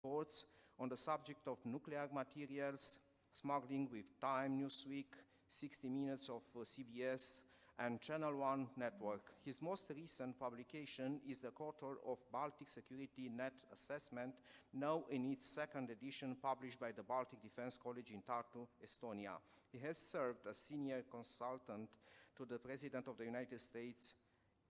reports on the subject of nuclear materials, smuggling with Time, Newsweek, 60 Minutes of CBS, and Channel 1 network. His most recent publication is the co-author of Baltic Security Net Assessment, now in its second edition, published by the Baltic Defense College in Tartu, Estonia. He has served as senior consultant to the President of the United States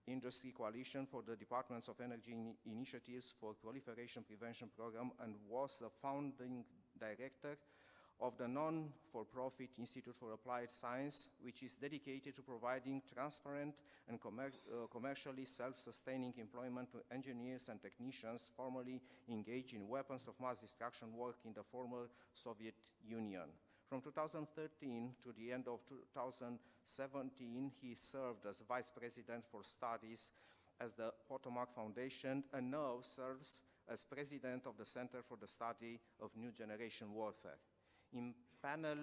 Industry Coalition for the Departments of Energy Initiatives for Proliferation Prevention Program and was the founding director of the non-for-profit Institute for Applied Science, which is dedicated to providing transparent and commercially self-sustaining employment to engineers and technicians formerly engaged in weapons of mass destruction work in the former Soviet Union. From 2013 to the end of 2017, he served as Vice President for Studies at the Potomac Foundation and now serves as President of the Center for the Study of New Generation Warfare. In panel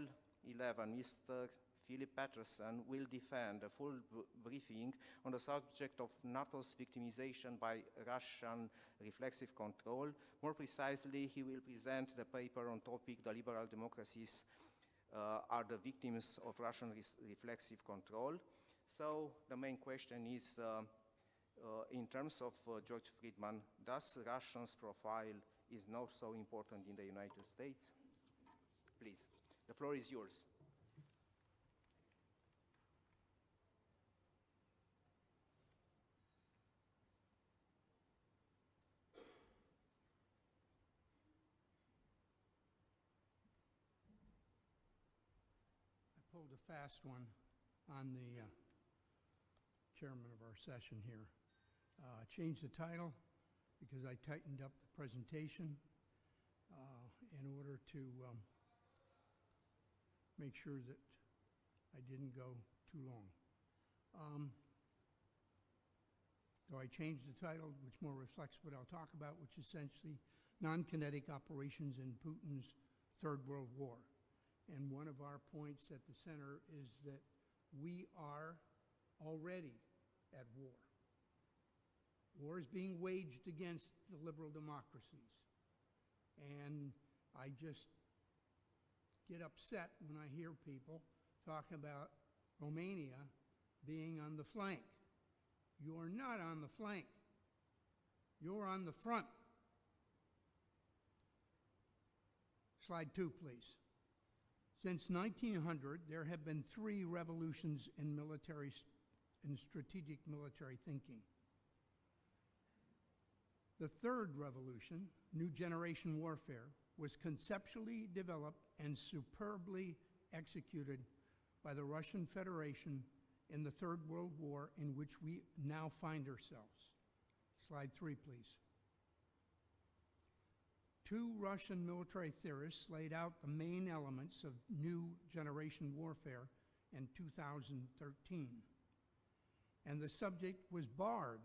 11, Mr. Phillip PETERSEN will defend a full briefing on the subject of NATO's victimization by Russian reflexive control. More precisely, he will present the paper on topic, the liberal democracies are the victims of Russian reflexive control. So the main question is, in terms of George Friedman, does Russia's profile is not so important in the United States? Please, the floor is yours. I pulled a fast one on the chairman of our session here. Changed the title because I tightened up the presentation in order to make sure that I didn't go too long. So I changed the title, which more reflects what I'll talk about, which is essentially non-kinetic operations in Putin's Third World War. And one of our points at the center is that we are already at war. War is being waged against the liberal democracies. And I just get upset when I hear people talking about Romania being on the flank. You're not on the flank. You're on the front. Slide 2, please. Since 1900, there have been 3 revolutions in strategic military thinking. The third revolution, New Generation Warfare, was conceptually developed and superbly executed by the Russian Federation in the Third World War, in which we now find ourselves. Slide 3, please. 2 Russian military theorists laid out the main elements of New Generation Warfare in 2013, and the subject was barred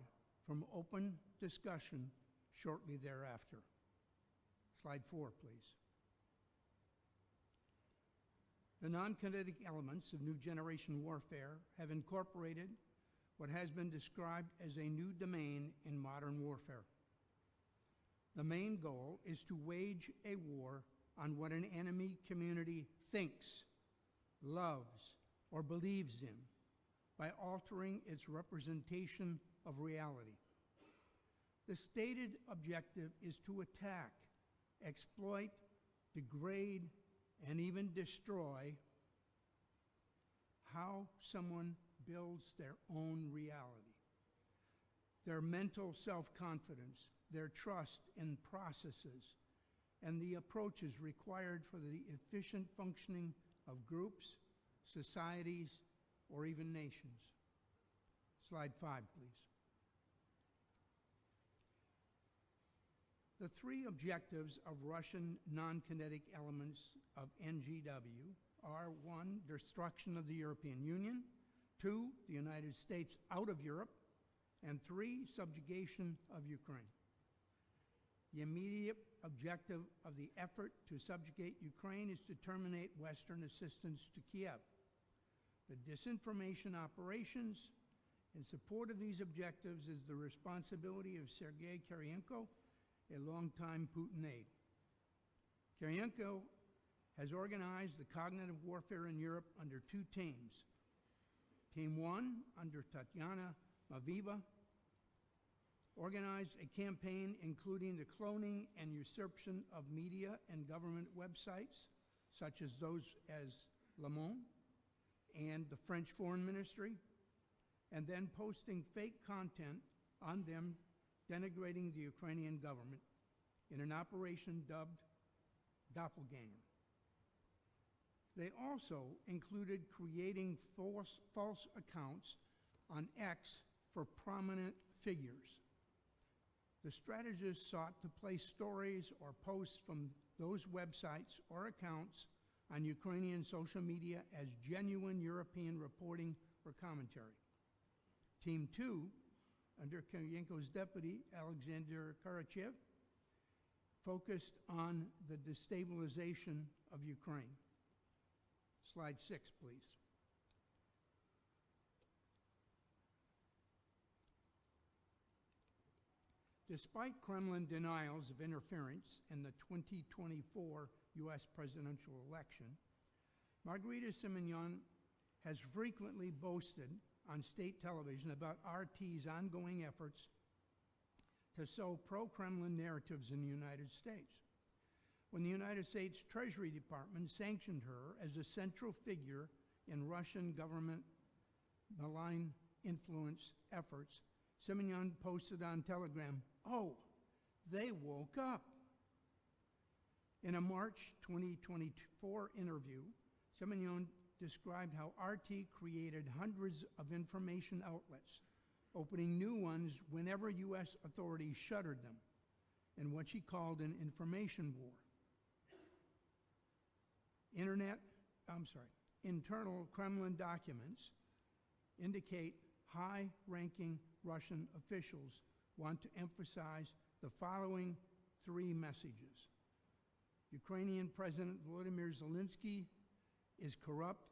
from open discussion shortly thereafter. Slide 4, please. The non-kinetic elements of New Generation Warfare have incorporated what has been described as a new domain in modern warfare. The main goal is to wage a war on what an enemy community thinks, loves, or believes in by altering its representation of reality. The stated objective is to attack, exploit, degrade, and even destroy how someone builds their own reality, their mental self-confidence, their trust in processes, and the approaches required for the efficient functioning of groups, societies, or even nations. Slide 5, please. The 3 objectives of Russian non-kinetic elements of NGW are 1, destruction of the European Union, 2, the United States out of Europe, and 3, subjugation of Ukraine. The immediate objective of the effort to subjugate Ukraine is to terminate Western assistance to Kiev. The disinformation operations in support of these objectives is the responsibility of Sergei Kiriyenko, a longtime Putin aide. Kirilenko has organized the cognitive warfare in Europe under two teams. Team 1, under Tatiana Maviva, organized a campaign including the cloning and usurpation of media and government websites, such as those as Le Monde and the French Foreign Ministry, and then posting fake content on them denigrating the Ukrainian government in an operation dubbed Doppelganger. They also included creating false accounts on X for prominent figures. The strategists sought to place stories or posts from those websites or accounts on Ukrainian social media as genuine European reporting or commentary. Team 2, under Kirilenko's deputy, Alexander Karachev, focused on the destabilization of Ukraine. Slide 6, please. Despite Kremlin denials of interference in the 2024 U.S. presidential election, Margarita Simonyan has frequently boasted on state television about RT's ongoing efforts to sow pro-Kremlin narratives in the United States. When the United States Treasury Department sanctioned her as a central figure in Russian government malign influence efforts, Simonyan posted on Telegram, "Oh, they woke up." In a March 2024 interview, Simonyan described how RT created hundreds of information outlets, opening new ones whenever U.S. authorities shuttered them, in what she called an information war. Internal Kremlin documents indicate high-ranking Russian officials want to emphasize the following three messages. Ukrainian President Volodymyr Zelensky is corrupt.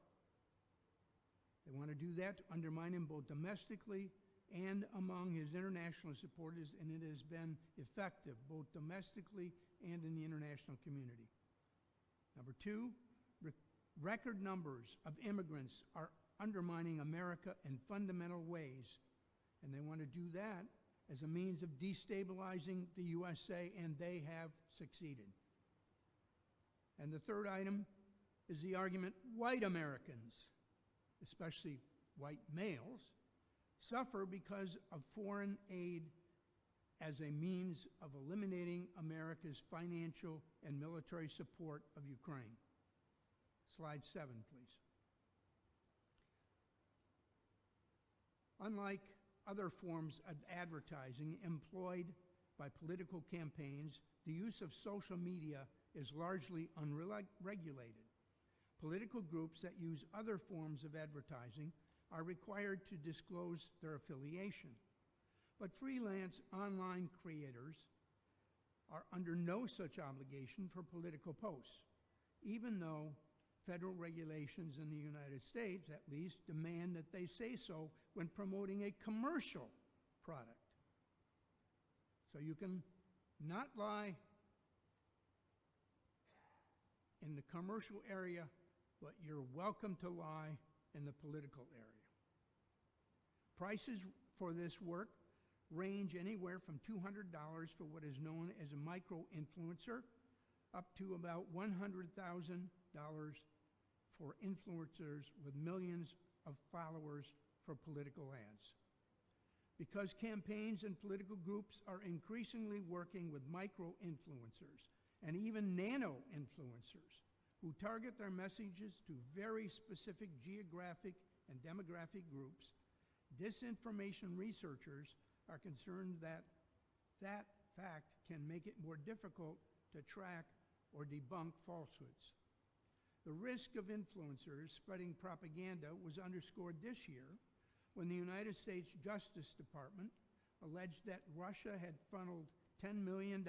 They want to do that to undermine him both domestically and among his international supporters, and it has been effective both domestically and in the international community. Number two, record numbers of immigrants are undermining America in fundamental ways, and they want to do that as a means of destabilizing the USA, and they have succeeded. And the third item is the argument white Americans, especially white males, suffer because of foreign aid as a means of eliminating America's financial and military support of Ukraine. Slide 7, please. Unlike other forms of advertising employed by political campaigns, the use of social media is largely unregulated. Political groups that use other forms of advertising are required to disclose their affiliation. But freelance online creators are under no such obligation for political posts, even though federal regulations in the United States, at least, demand that they say so when promoting a commercial product. So you can not lie in the commercial area, but you're welcome to lie in the political area. Prices for this work range anywhere from $200 for what is known as a micro-influencer up to about $100,000 for influencers with millions of followers for political ads. Because campaigns and political groups are increasingly working with micro-influencers and even nano-influencers who target their messages to very specific geographic and demographic groups, disinformation researchers are concerned that that fact can make it more difficult to track or debunk falsehoods. The risk of influencers spreading propaganda was underscored this year when the United States Justice Department alleged that Russia had funneled $10 million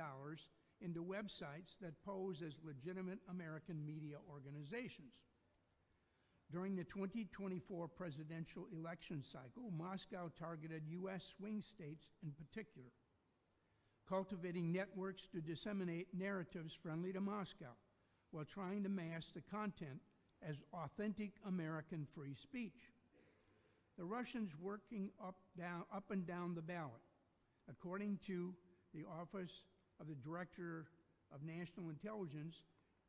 into websites that pose as legitimate American media organizations. During the 2024 presidential election cycle, Moscow targeted U.S. swing states in particular, cultivating networks to disseminate narratives friendly to Moscow, while trying to mask the content as authentic American free speech. The Russians working up and down the ballot. According to the Office of the Director of National Intelligence,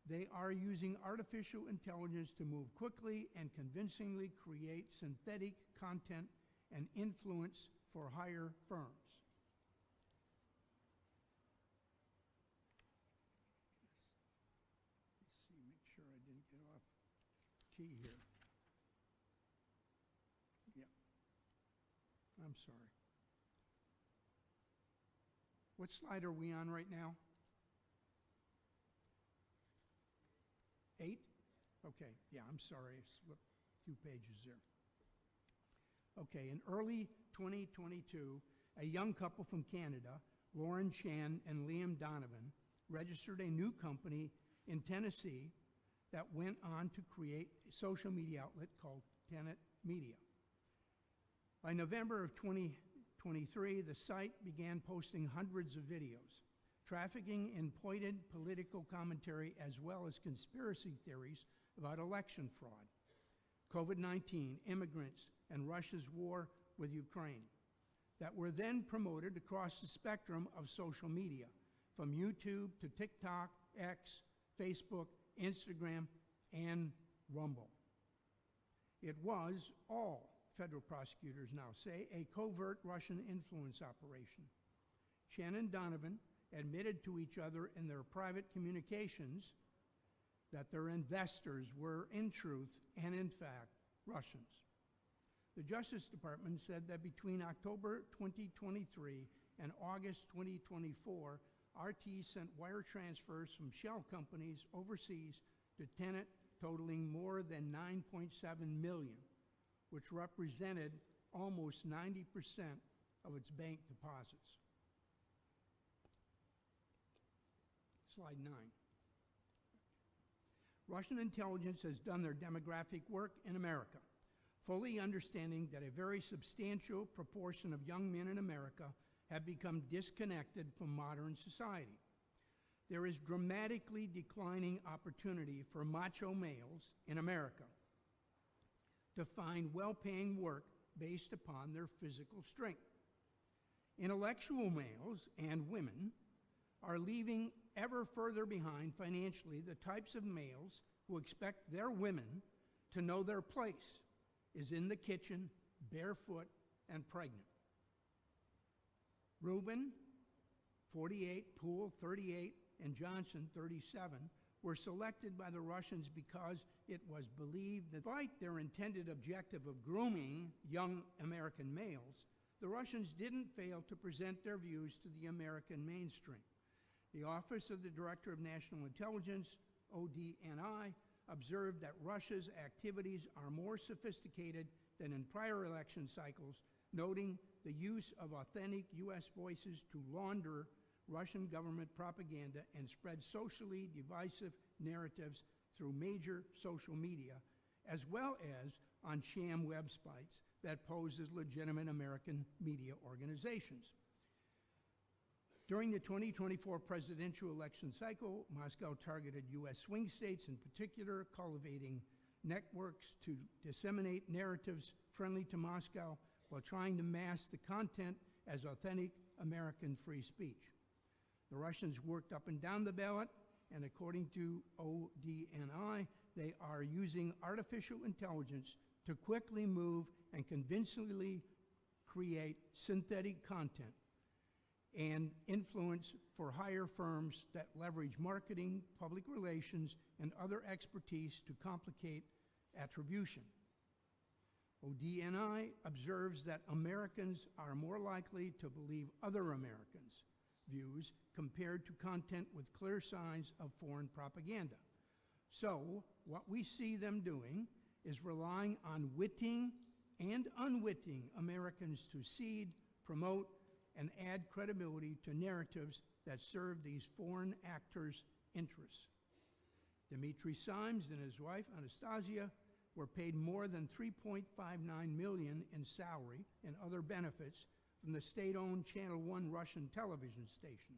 they are using artificial intelligence to move quickly and convincingly create synthetic content and influence for hire firms. Let's see, make sure I didn't get off key here. Yeah. I'm sorry. What slide are we on right now? 8? Okay, yeah, I'm sorry, I slipped 2 pages there. Okay, in early 2022, a young couple from Canada, Lauren Chan and Liam Donovan, registered a new company in Tennessee that went on to create a social media outlet called Tenet Media. By November of 2023, the site began posting hundreds of videos, trafficking in pointed political commentary as well as conspiracy theories about election fraud, COVID-19, immigrants, and Russia's war with Ukraine, that were then promoted across the spectrum of social media, from YouTube to TikTok, X, Facebook, Instagram, and Rumble. It was, all federal prosecutors now say, a covert Russian influence operation. Chan and Donovan admitted to each other in their private communications that their investors were, in truth and in fact, Russians. The Justice Department said that between October 2023 and August 2024, RT sent wire transfers from shell companies overseas to Tenet totaling more than $9.7 million, which represented almost 90% of its bank deposits. Slide 9. Russian intelligence has done their demographic work in America, fully understanding that a very substantial proportion of young men in America have become disconnected from modern society. There is dramatically declining opportunity for macho males in America to find well-paying work based upon their physical strength. Intellectual males and women are leaving ever further behind financially the types of males who expect their women to know their place is in the kitchen, barefoot, and pregnant. Rubin, 48, Poole, 38, and Johnson, 37, were selected by the Russians because it was believed that despite their intended objective of grooming young American males, the Russians didn't fail to present their views to the American mainstream. The Office of the Director of National Intelligence, ODNI, observed that Russia's activities are more sophisticated than in prior election cycles, noting the use of authentic U.S. voices to launder Russian government propaganda and spread socially divisive narratives through major social media, as well as on sham websites that pose as legitimate American media organizations. During the 2024 presidential election cycle, Moscow targeted U.S. swing states in particular, cultivating networks to disseminate narratives friendly to Moscow while trying to mask the content as authentic American free speech. The Russians worked up and down the ballot, and according to ODNI, they are using artificial intelligence to quickly move and convincingly create synthetic content and influence for hire firms that leverage marketing, public relations, and other expertise to complicate attribution. ODNI observes that Americans are more likely to believe other Americans' views compared to content with clear signs of foreign propaganda. So, what we see them doing is relying on witting and unwitting Americans to seed, promote, and add credibility to narratives that serve these foreign actors' interests. Dmitry Simes and his wife, Anastasia, were paid more than $3.59 million in salary and other benefits from the state-owned Channel 1 Russian television station.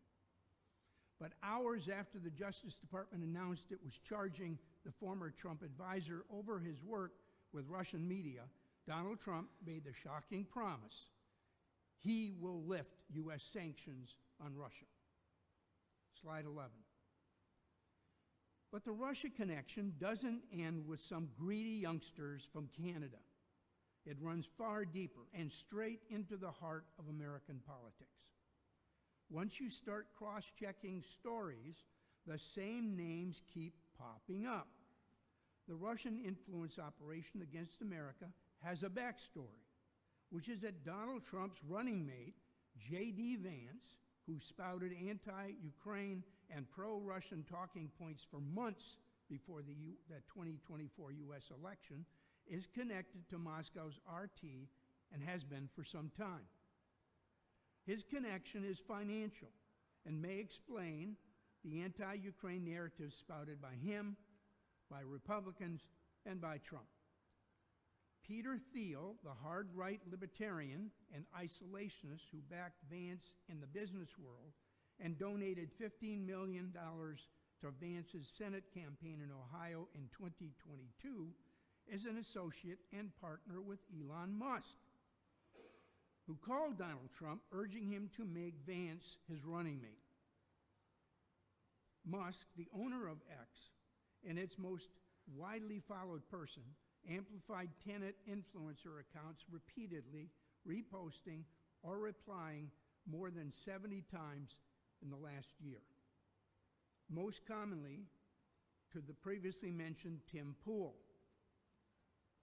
But hours after the Justice Department announced it was charging the former Trump advisor over his work with Russian media, Donald Trump made the shocking promise he will lift U.S. sanctions on Russia. Slide 11. But the Russia connection doesn't end with some greedy youngsters from Canada. It runs far deeper and straight into the heart of American politics. Once you start cross-checking stories, the same names keep popping up. The Russian influence operation against America has a backstory, which is that Donald Trump's running mate, J.D. Vance, who spouted anti-Ukraine and pro-Russian talking points for months before the 2024 U.S. election, is connected to Moscow's RT and has been for some time. His connection is financial and may explain the anti-Ukraine narrative spouted by him, by Republicans, and by Trump. Peter Thiel, the hard-right libertarian and isolationist who backed Vance in the business world and donated $15 million to Vance's Senate campaign in Ohio in 2022, is an associate and partner with Elon Musk, who called Donald Trump, urging him to make Vance his running mate. Musk, the owner of X, and its most widely followed person, amplified tenant influencer accounts repeatedly, reposting or replying more than 70 times in the last year. Most commonly to the previously mentioned Tim Pool.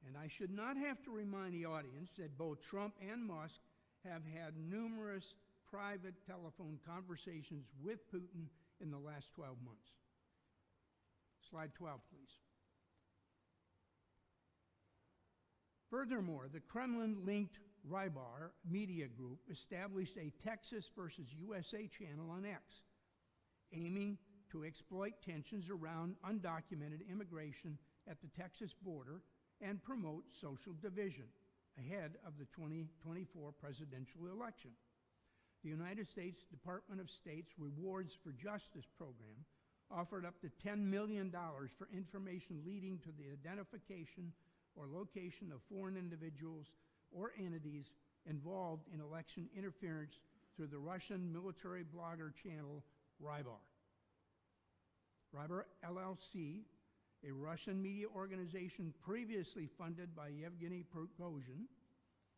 And I should not have to remind the audience that both Trump and Musk have had numerous private telephone conversations with Putin in the last 12 months. Slide 12, please. Furthermore, the Kremlin-linked Rybar Media Group established a Texas versus USA channel on X, aiming to exploit tensions around undocumented immigration at the Texas border and promote social division ahead of the 2024 presidential election. The United States Department of State's Rewards for Justice program offered up to $10 million for information leading to the identification or location of foreign individuals or entities involved in election interference through the Russian military blogger channel Rybar. Rybar LLC, a Russian media organization previously funded by Yevgeny Prigozhin,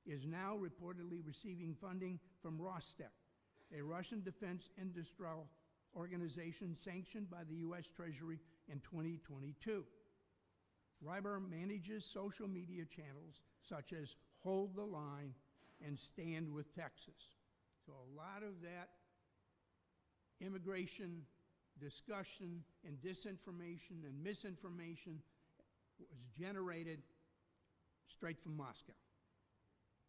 is now reportedly receiving funding from Rostec, a Russian defense industrial organization sanctioned by the U.S. Treasury in 2022. Rybar manages social media channels such as Hold the Line and Stand with Texas. So a lot of that immigration discussion and disinformation and misinformation was generated straight from Moscow,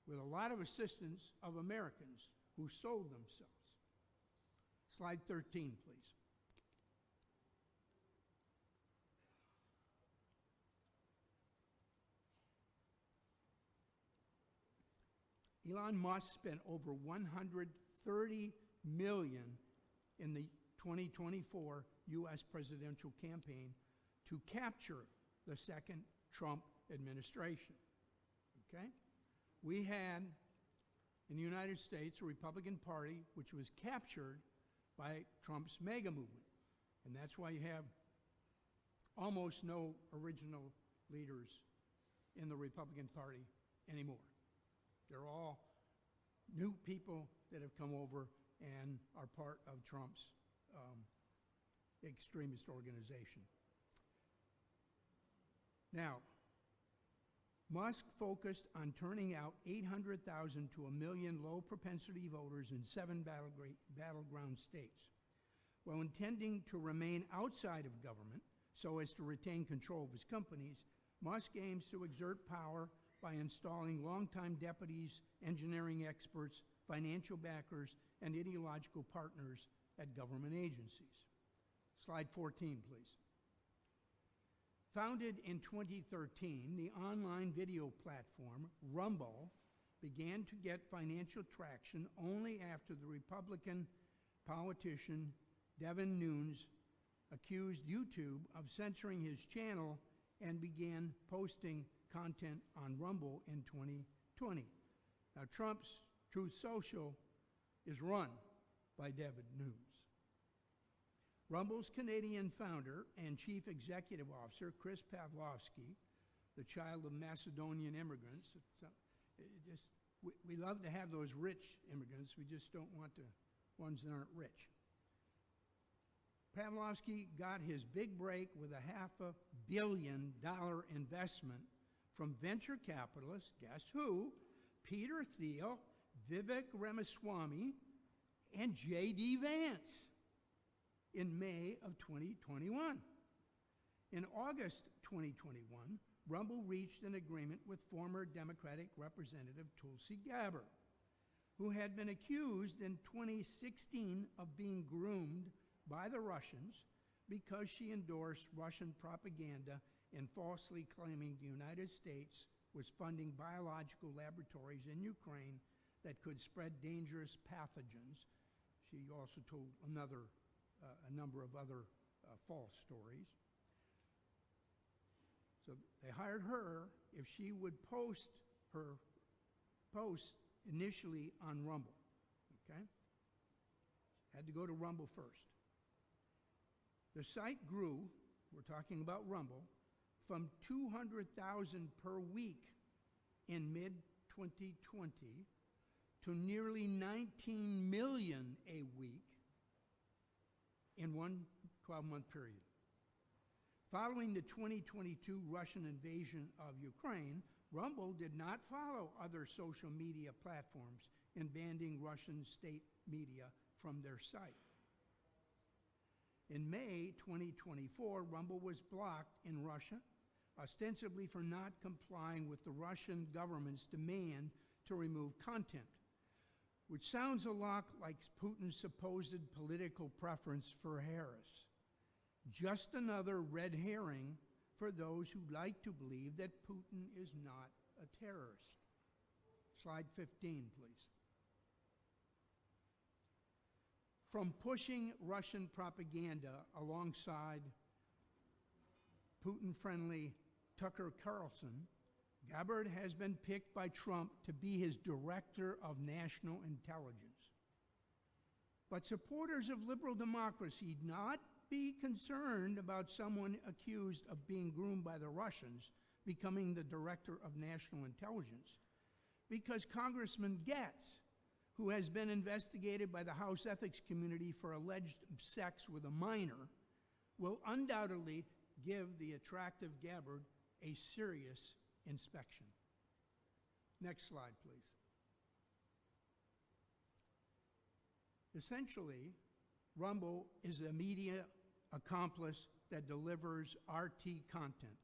with a lot of assistance of Americans who sold themselves. Slide 13, please. Elon Musk spent over $130 million in the 2024 U.S. presidential campaign to capture the second Trump administration. Okay? We had, in the United States, a Republican Party which was captured by Trump's MAGA movement. And that's why you have almost no original leaders in the Republican Party anymore. They're all new people that have come over and are part of Trump's extremist organization. Now, Musk focused on turning out 800,000 to 1 million low-propensity voters in 7 battleground states. While intending to remain outside of government so as to retain control of his companies, Musk aims to exert power by installing longtime deputies, engineering experts, financial backers, and ideological partners at government agencies. Slide 14, please. Founded in 2013, the online video platform Rumble began to get financial traction only after the Republican politician Devin Nunes accused YouTube of censoring his channel and began posting content on Rumble in 2020. Now, Trump's Truth Social is run by Devin Nunes. Rumble's Canadian founder and chief executive officer, Chris Pavlovsky, the child of Macedonian immigrants. We love to have those rich immigrants. We just don't want the ones that aren't rich. Pavlovsky got his big break with a $500 million investment from venture capitalists, guess who? Peter Thiel, Vivek Ramaswamy, and J.D. Vance in May of 2021. In August 2021, Rumble reached an agreement with former Democratic Representative Tulsi Gabbard, who had been accused in 2016 of being groomed by the Russians because she endorsed Russian propaganda and falsely claiming the United States was funding biological laboratories in Ukraine that could spread dangerous pathogens. She also told a number of other false stories. So they hired her if she would post her posts initially on Rumble, okay? Had to go to Rumble first. The site grew, we're talking about Rumble, from 200,000 per week in mid-2020 to nearly 19 million a week in one 12-month period. Following the 2022 Russian invasion of Ukraine, Rumble did not follow other social media platforms in banning Russian state media from their site. In May 2024, Rumble was blocked in Russia, ostensibly for not complying with the Russian government's demand to remove content, which sounds a lot like Putin's supposed political preference for Harris. Just another red herring for those who like to believe that Putin is not a terrorist. Slide 15, please. From pushing Russian propaganda alongside Putin-friendly Tucker Carlson, Gabbard has been picked by Trump to be his director of national intelligence. But supporters of liberal democracy not be concerned about someone accused of being groomed by the Russians becoming the director of national intelligence, because Congressman Getz, who has been investigated by the House Ethics Committee for alleged sex with a minor, will undoubtedly give the attractive Gabbard a serious inspection. Next slide, please. Essentially, Rumble is a media accomplice that delivers RT content,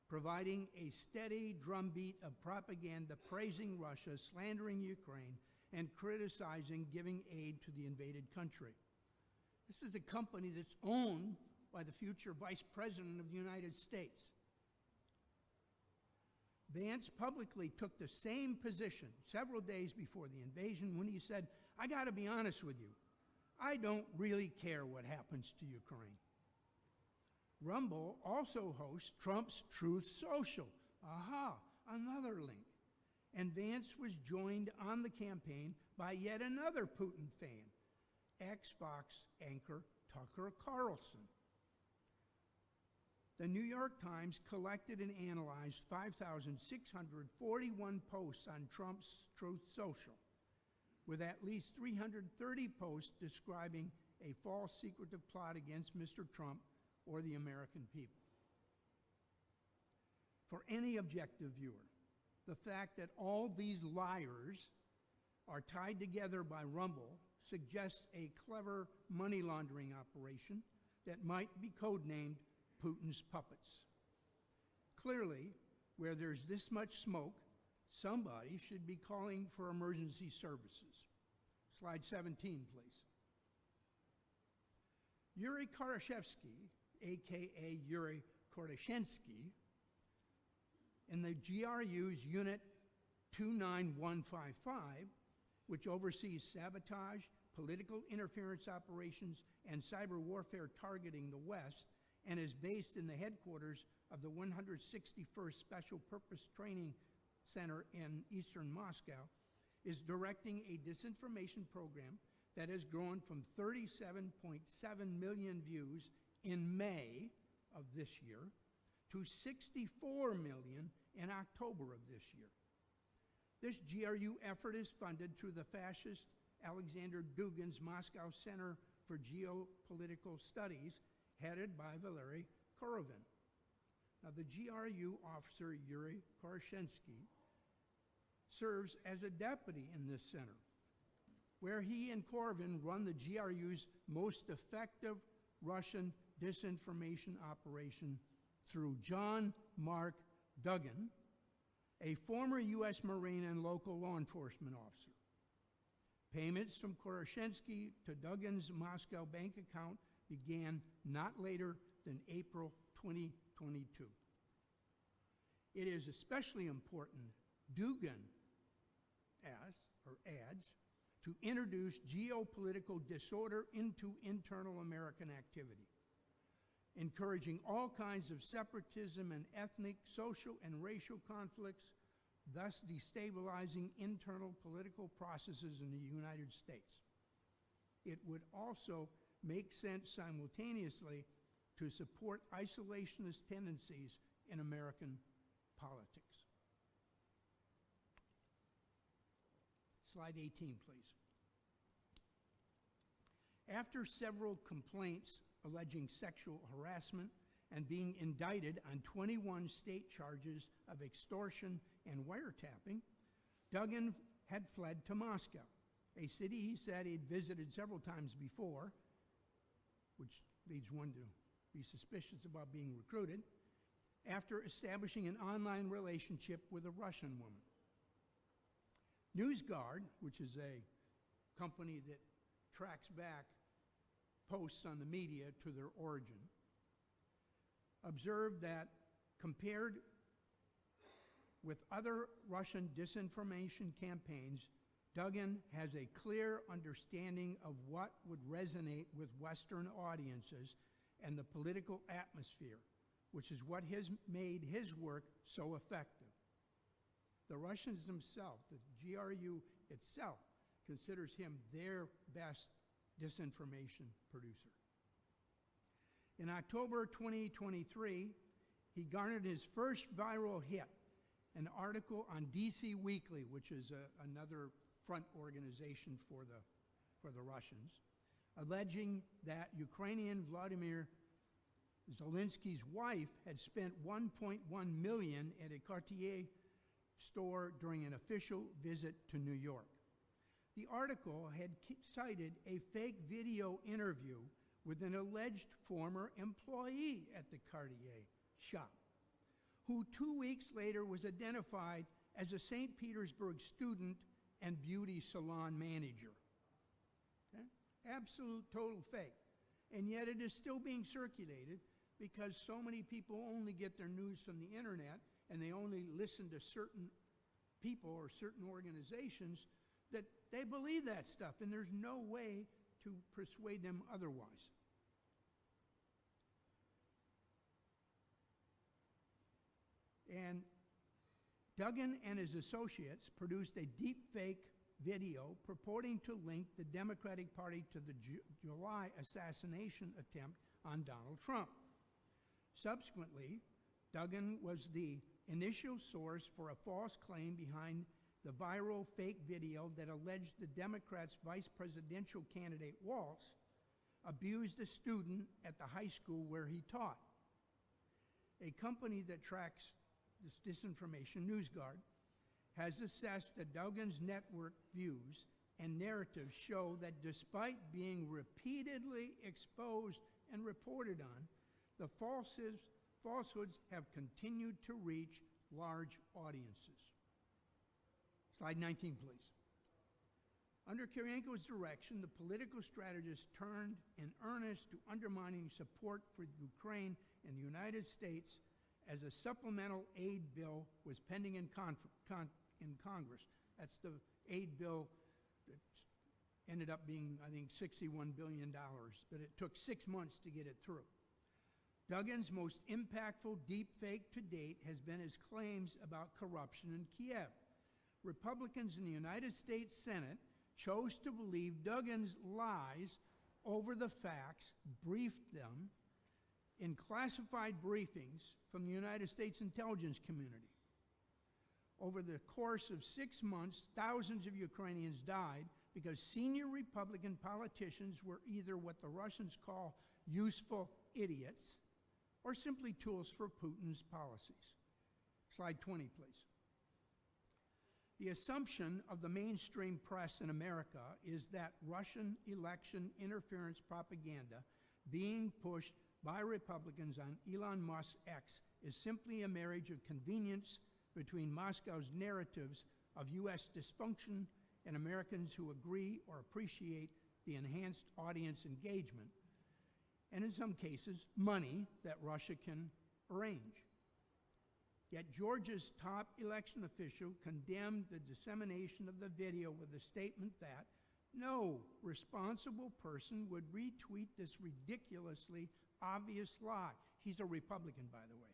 providing a steady drumbeat of propaganda praising Russia, slandering Ukraine, and criticizing giving aid to the invaded country. This is a company that's owned by the future Vice President of the United States. Vance publicly took the same position several days before the invasion when he said, "I got to be honest with you, I don't really care what happens to Ukraine." Rumble also hosts Trump's Truth Social. Aha, another link. And Vance was joined on the campaign by yet another Putin fan, ex-Fox anchor Tucker Carlson. The New York Times collected and analyzed 5,641 posts on Trump's Truth Social, with at least 330 posts describing a false secretive plot against Mr. Trump or the American people. For any objective viewer, the fact that all these liars are tied together by Rumble suggests a clever money laundering operation that might be codenamed Putin's puppets. Clearly, where there's this much smoke, somebody should be calling for emergency services. Slide 17, please. Yuri Korashevsky, a.k.a. Yuri Korashensky, in the GRU's Unit 29155, which oversees sabotage, political interference operations, and cyber warfare targeting the West, and is based in the headquarters of the 161st Special Purpose Training Center in eastern Moscow, is directing a disinformation program that has grown from 37.7 million views in May of this year to 64 million in October of this year. This GRU effort is funded through the fascist Alexander Dugin's Moscow Center for Geopolitical Studies, headed by Valery Korovin. Now, the GRU officer, Yuri Koroshenskiy, serves as a deputy in this center, where he and Korovin run the GRU's most effective Russian disinformation operation through John Mark Duggan, a former U.S. Marine and local law enforcement officer. Payments from Koroshenskiy to Duggan's Moscow bank account began not later than April 2022. It is especially important Duggan adds to introduce geopolitical disorder into internal American activity, encouraging all kinds of separatism and ethnic, social, and racial conflicts, thus destabilizing internal political processes in the United States. It would also make sense simultaneously to support isolationist tendencies in American politics. Slide 18, please. After several complaints alleging sexual harassment and being indicted on 21 state charges of extortion and wiretapping, Duggan had fled to Moscow, a city he said he'd visited several times before, which leads one to be suspicious about being recruited, after establishing an online relationship with a Russian woman. NewsGuard, which is a company that tracks back posts on the media to their origin, observed that compared with other Russian disinformation campaigns, Duggan has a clear understanding of what would resonate with Western audiences and the political atmosphere, which is what has made his work so effective. The Russians themselves, the GRU itself, considers him their best disinformation producer. In October 2023, he garnered his first viral hit, an article on DC Weekly, which is another front organization for the Russians, alleging that Ukrainian Vladimir Zelensky's wife had spent $1.1 million at a Cartier store during an official visit to New York. The article had cited a fake video interview with an alleged former employee at the Cartier shop, who 2 weeks later was identified as a St. Petersburg student and beauty salon manager. Okay? Absolute total fake. And yet it is still being circulated because so many people only get their news from the internet and they only listen to certain people or certain organizations that they believe that stuff, and there's no way to persuade them otherwise. And Duggan and his associates produced a deep fake video purporting to link the Democratic Party to the July assassination attempt on Donald Trump. Subsequently, Duggan was the initial source for a false claim behind the viral fake video that alleged the Democrats' vice presidential candidate, Walz, abused a student at the high school where he taught. A company that tracks this disinformation, NewsGuard, has assessed that Duggan's network views and narratives show that despite being repeatedly exposed and reported on, the falsehoods have continued to reach large audiences. Slide 19, please. Under Kirienko's direction, the political strategist turned in earnest to undermining support for Ukraine in the United States as a supplemental aid bill was pending in Congress. That's the aid bill that's ended up being, I think, $61 billion, but it took 6 months to get it through. Duggin's most impactful deepfake to date has been his claims about corruption in Kiev. Republicans in the United States Senate chose to believe Duggin's lies over the facts, briefed them in classified briefings from the United States intelligence community. Over the course of 6 months, thousands of Ukrainians died because senior Republican politicians were either what the Russians call useful idiots or simply tools for Putin's policies. Slide 20, please. The assumption of the mainstream press in America is that Russian election interference propaganda being pushed by Republicans on Elon Musk's X is simply a marriage of convenience between Moscow's narratives of U.S. dysfunction and Americans who agree or appreciate the enhanced audience engagement, and in some cases, money that Russia can arrange. Yet Georgia's top election official condemned the dissemination of the video with a statement that no responsible person would retweet this ridiculously obvious lie. He's a Republican, by the way.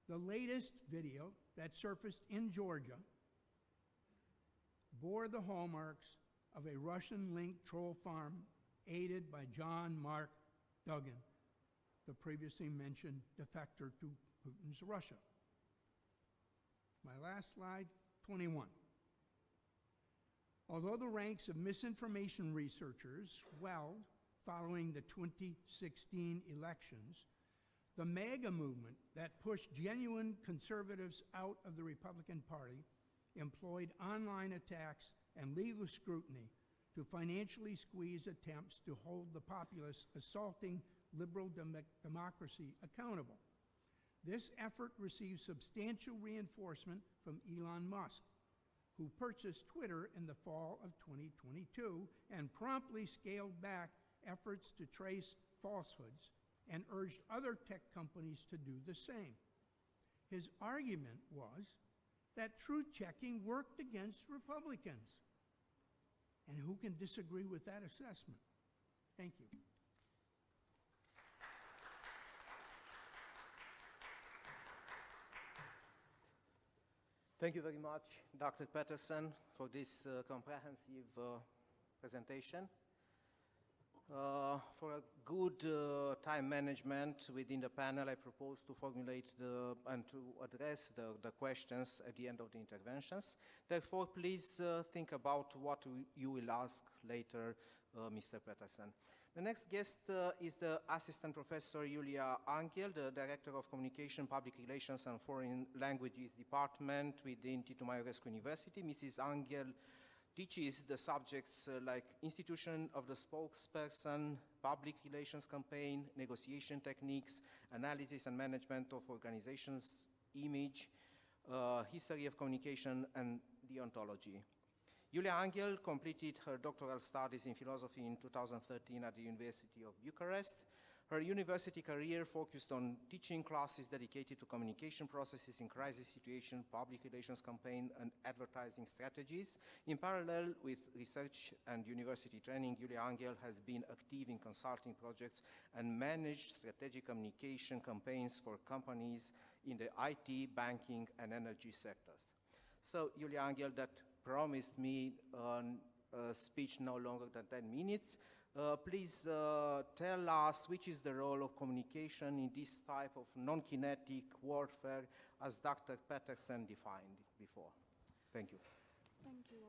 The latest video that surfaced in Georgia bore the hallmarks of a Russian-linked troll farm aided by John Mark Duggan, the previously mentioned defector to Putin's Russia. My last slide, 21. Although the ranks of misinformation researchers swelled following the 2016 elections, the MAGA movement that pushed genuine conservatives out of the Republican Party employed online attacks and legal scrutiny to financially squeeze attempts to hold the populace assaulting liberal democracy accountable. This effort received substantial reinforcement from Elon Musk, who purchased Twitter in the fall of 2022 and promptly scaled back efforts to trace falsehoods and urged other tech companies to do the same. His argument was that truth-checking worked against Republicans. And who can disagree with that assessment? Thank you. Thank you very much, Dr. Petersen, for this comprehensive presentation. For a good time management within the panel, I propose to formulate and to address the questions at the end of the interventions. Therefore, please think about what you will ask later, Mr. Petersen. The next guest is the Assistant Professor Iulia, the Director of Communication, Public Relations and Foreign Languages Department within Titu Maiorescu University. Mrs. ANGHEL teaches the subjects like institution of the spokesperson, public relations campaign, negotiation techniques, analysis and management of organizations, image, history of communication, and deontology. Iulia ANGHEL completed her doctoral studies in philosophy in 2013 at the University of Bucharest. Her university career focused on teaching classes dedicated to communication processes in crisis situation, public relations campaign, and advertising strategies. In parallel with research and university training, Iulia ANGHEL has been active in consulting projects and managed strategic communication campaigns for companies in the IT, banking, and energy sectors. So, Iulia ANGHEL, that promised me a speech no longer than 10 minutes. Please tell us which is the role of communication in this type of non-kinetic warfare as Dr. Petersen defined before. Thank you. Thank you.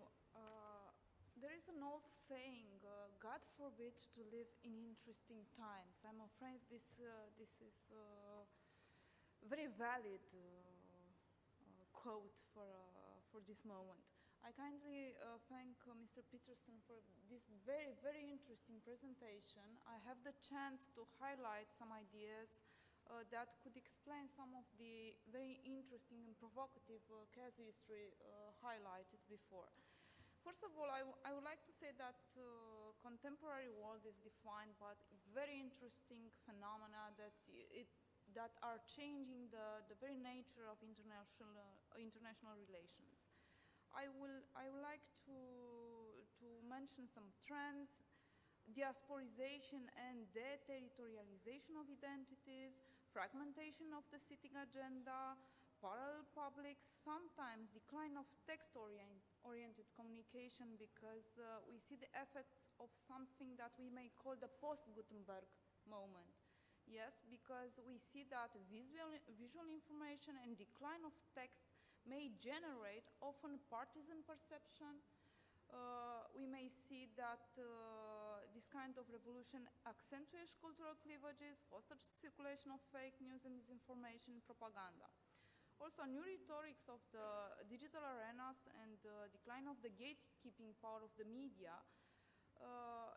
There is an old saying, God forbid to live in interesting times. I'm afraid this is a very valid quote for this moment. I kindly thank Mr. Petersen for this very, very interesting presentation. I have the chance to highlight some ideas that could explain some of the very interesting and provocative case history highlighted before. First of all, I would like to say that contemporary world is defined by very interesting phenomena that are changing the very nature of international relations. I would like to to mention some trends: diasporization and deterritorialization of identities, fragmentation of the sitting agenda, parallel publics, sometimes decline of text-oriented communication, because we see the effects of something that we may call the post-Gutenberg moment. Yes, because we see that visual information and decline of text may generate often partisan perception. We may see that this kind of revolution accentuates cultural cleavages, fosters circulation of fake news and disinformation propaganda. Also, new rhetorics of the digital arenas and decline of the gatekeeping power of the media,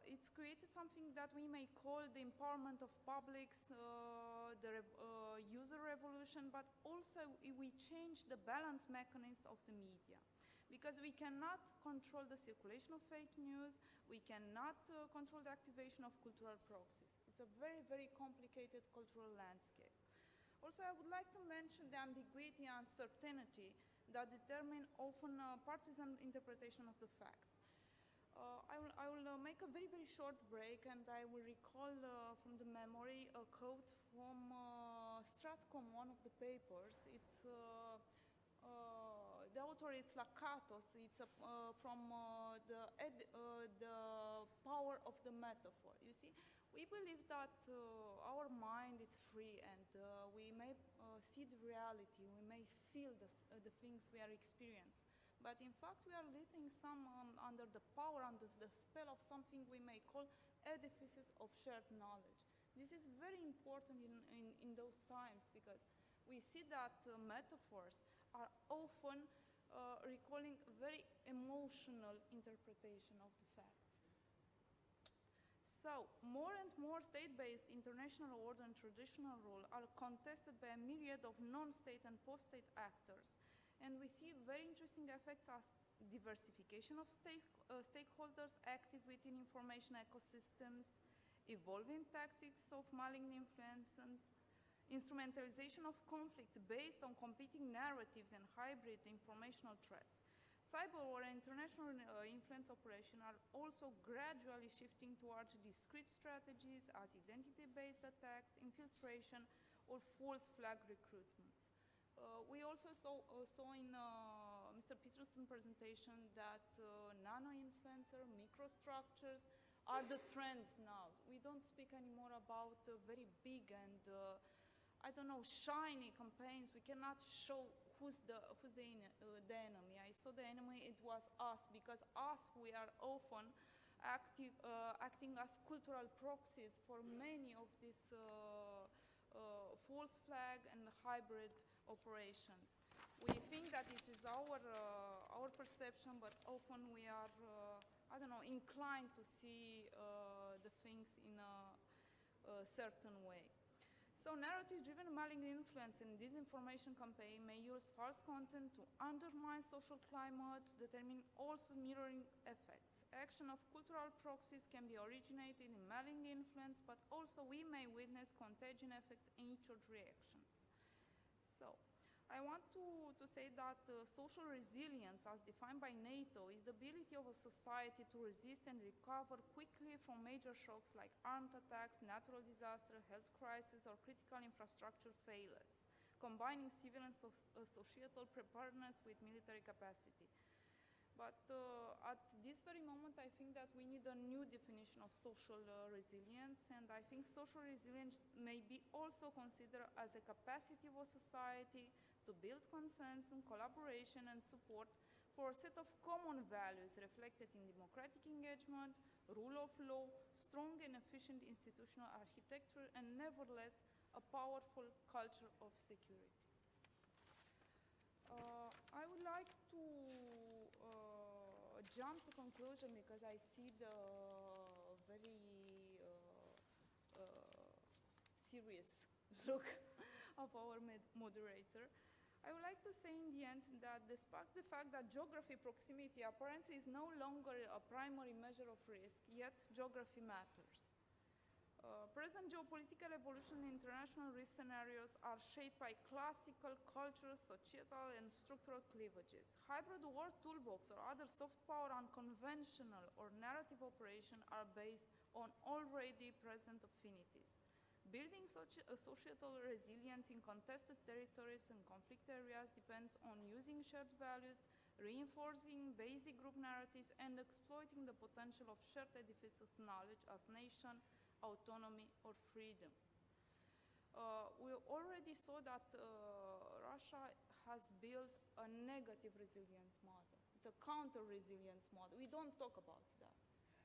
it's created something that we may call the empowerment of publics, the user revolution, but also we change the balance mechanism of the media. Because we cannot control the circulation of fake news, we cannot control the activation of cultural proxies. It's a very, very complicated cultural landscape. Also, I would like to mention the ambiguity and uncertainty that determine often partisan interpretation of the facts. I will make a very, very short break, and I will recall from the memory a quote from Stratcom, one of the papers. It's the author, it's Lakatos. It's from the power of the metaphor. You see, we believe that our mind is free, and we may see the reality, we may feel the things we are experiencing. But in fact, we are living some under the power, under the spell of something we may call edifices of shared knowledge. This is very important in those times, because we see that metaphors are often recalling very emotional interpretation of the facts. So, more and more state-based international order and traditional rule are contested by a myriad of non-state and post-state actors. And we see very interesting effects as diversification of stakeholders active within information ecosystems, evolving tactics of malign influences, instrumentalization of conflicts based on competing narratives and hybrid informational threats. Cyber war and international influence operations are also gradually shifting towards discrete strategies as identity-based attacks, infiltration, or false flag recruitments. We also saw in Mr. Petersen's presentation that nano-influencer, microstructures are the trends now. We don't speak anymore about very big and, I don't know, shiny campaigns. We cannot show who's the enemy. I saw the enemy, it was us, because us, we are often acting as cultural proxies for many of these false flag and hybrid operations. We think that this is our perception, but often we are, I don't know, inclined to see the things in a certain way. So narrative-driven malign influence and disinformation campaign may use false content to undermine social climate, determine also mirroring effects. Action of cultural proxies can be originated in malign influence, but also we may witness contagion effects in each of reactions. So, I want to say that social resilience, as defined by NATO, is the ability of a society to resist and recover quickly from major shocks like armed attacks, natural disaster, health crisis, or critical infrastructure failures, combining civil and societal preparedness with military capacity. But at this very moment, I think that we need a new definition of social resilience, and I think social resilience may be also considered as a capacity of a society to build consensus, collaboration, and support for a set of common values reflected in democratic engagement, rule of law, strong and efficient institutional architecture, and nevertheless, a powerful culture of security. I would like to jump to conclusion, because I see the very serious look of our moderator. I would like to say in the end that despite the fact that geography proximity apparently is no longer a primary measure of risk, yet geography matters. Present geopolitical evolution in international risk scenarios are shaped by classical cultural, societal, and structural cleavages. Hybrid war toolbox or other soft power unconventional or narrative operation are based on already present affinities. Building societal resilience in contested territories and conflict areas depends on using shared values, reinforcing basic group narratives, and exploiting the potential of shared edifices of knowledge as nation, autonomy, or freedom. We already saw that Russia has built a negative resilience model. It's a counter-resilience model. We don't talk about that.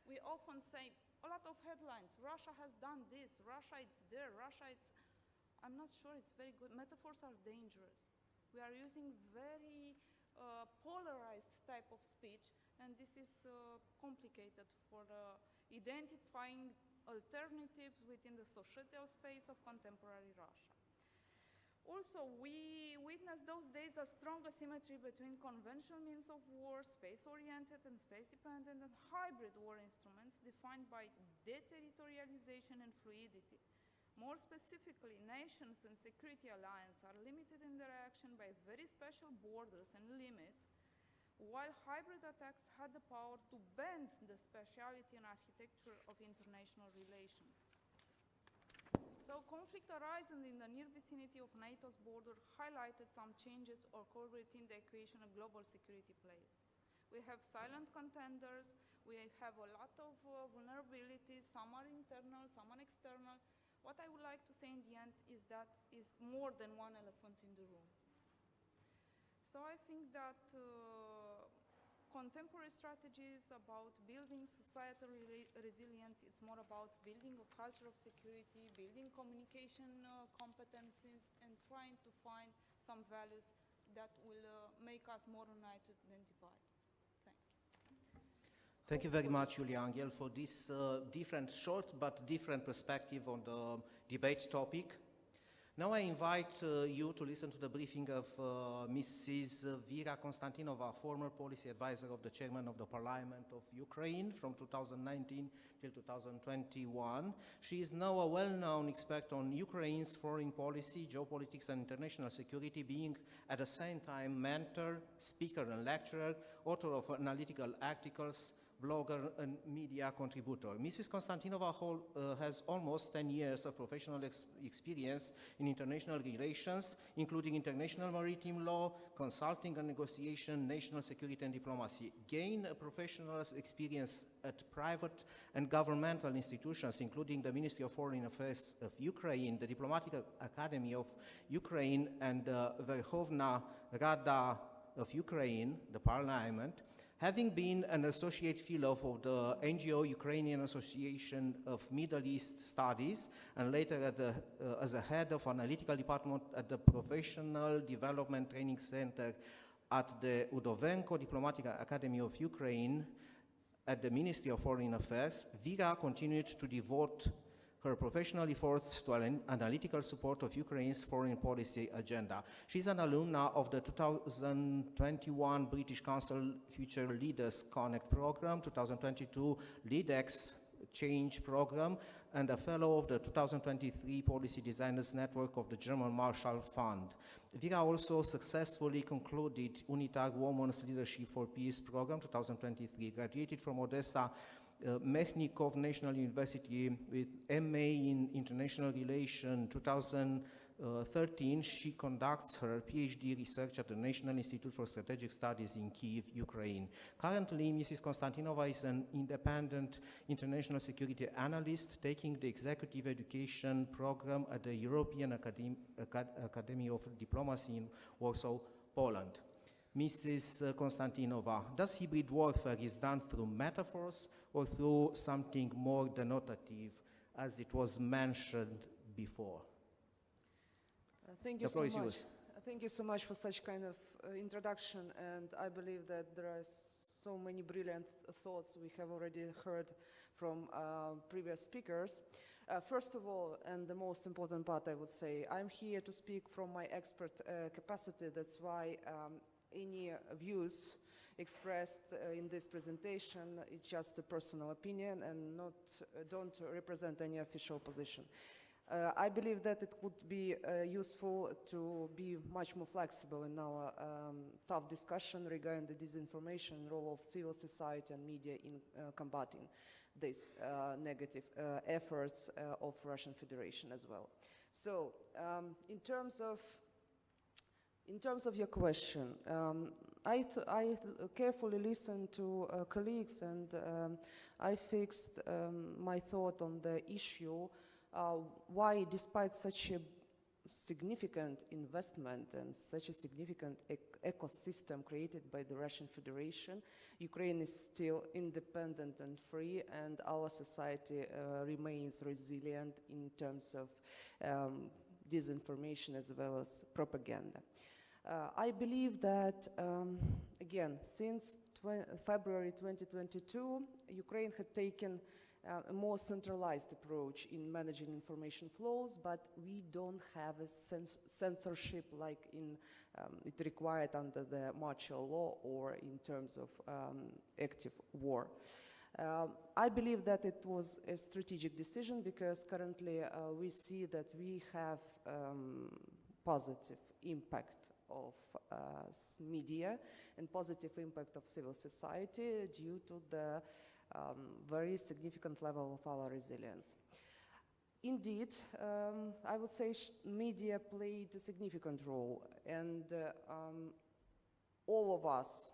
We often say a lot of headlines, Russia has done this, Russia it's there, Russia it's... I'm not sure it's very good. Metaphors are dangerous. We are using very polarized type of speech, and this is complicated for identifying alternatives within the societal space of contemporary Russia. Also, we witnessed those days a strong asymmetry between conventional means of war, space-oriented and space-dependent, and hybrid war instruments defined by deterritorialization and fluidity. More specifically, nations and security alliances are limited in their action by very special borders and limits, while hybrid attacks had the power to bend the speciality and architecture of international relations. So conflict arising in the near vicinity of NATO's border highlighted some changes occurring in the equation of global security plays. We have silent contenders, we have a lot of vulnerabilities, some are internal, some are external. What I would like to say in the end is that is more than one elephant in the room. So I think that contemporary strategies about building societal resilience, it's more about building a culture of security, building communication competencies, and trying to find some values that will make us more united than divided. Thank you. Thank you very much, Iulia, ANGHEL, for this different, short but different perspective on the debate topic. Now I invite you to listen to the briefing of Mrs. Vira Konstantinova, former policy advisor of the chairman of the Parliament of Ukraine from 2019 till 2021. She is now a well-known expert on Ukraine's foreign policy, geopolitics, and international security, being at the same time mentor, speaker, and lecturer, author of analytical articles, blogger and media contributor. Mrs. Konstantinova has almost 10 years of professional experience in international relations, including international maritime law, consulting and negotiation, national security and diplomacy. Gained a professional experience at private and governmental institutions, including the Ministry of Foreign Affairs of Ukraine, the Diplomatic Academy of Ukraine, and the Verkhovna Rada of Ukraine, the Parliament. Having been an associate fellow of the NGO Ukrainian Association of Middle East Studies, and later as a head of analytical department at the Professional Development Training Center at the Udovenko Diplomatic Academy of Ukraine at the Ministry of Foreign Affairs, Vira continued to devote her professional efforts to analytical support of Ukraine's foreign policy agenda. She's an alumna of the 2021 British Council Future Leaders Connect program, 2022 LEADEX Change program, and a fellow of the 2023 Policy Designers Network of the German Marshall Fund. Vira also successfully concluded UNITAG Women's Leadership for Peace program, 2023, graduated from Odessa Mechnikov National University with MA in International Relations 2013. She conducts her PhD research at the National Institute for Strategic Studies in Kyiv, Ukraine. Currently, Mrs. Konstantinova is an independent international security analyst taking the executive education program at the European Academy of Diplomacy in Warsaw, Poland. Mrs. Konstantinova, does hybrid warfare is done through metaphors or through something more denotative, as it was mentioned before? Thank you so much. Thank you so much for such kind of introduction, and I believe that there are so many brilliant thoughts we have already heard from previous speakers. First of all, and the most important part, I would say, I'm here to speak from my expert capacity. That's why any views expressed in this presentation. It's just a personal opinion and don't represent any official position. I believe that it would be useful to be much more flexible in our tough discussion regarding the disinformation role of civil society and media in combating these negative efforts of Russian Federation as well. So, in terms of your question, I carefully listened to colleagues, and I fixed my thought on the issue why, despite such a significant investment and such a significant ecosystem created by the Russian Federation, Ukraine is still independent and free, and our society remains resilient in terms of disinformation as well as propaganda. I believe that, again, since February 2022, Ukraine had taken a more centralized approach in managing information flows, but we don't have a censorship like it required under the martial law or in terms of active war. I believe that it was a strategic decision because currently we see that we have positive impact of media and positive impact of civil society due to the very significant level of our resilience. Indeed, I would say media played a significant role, and all of us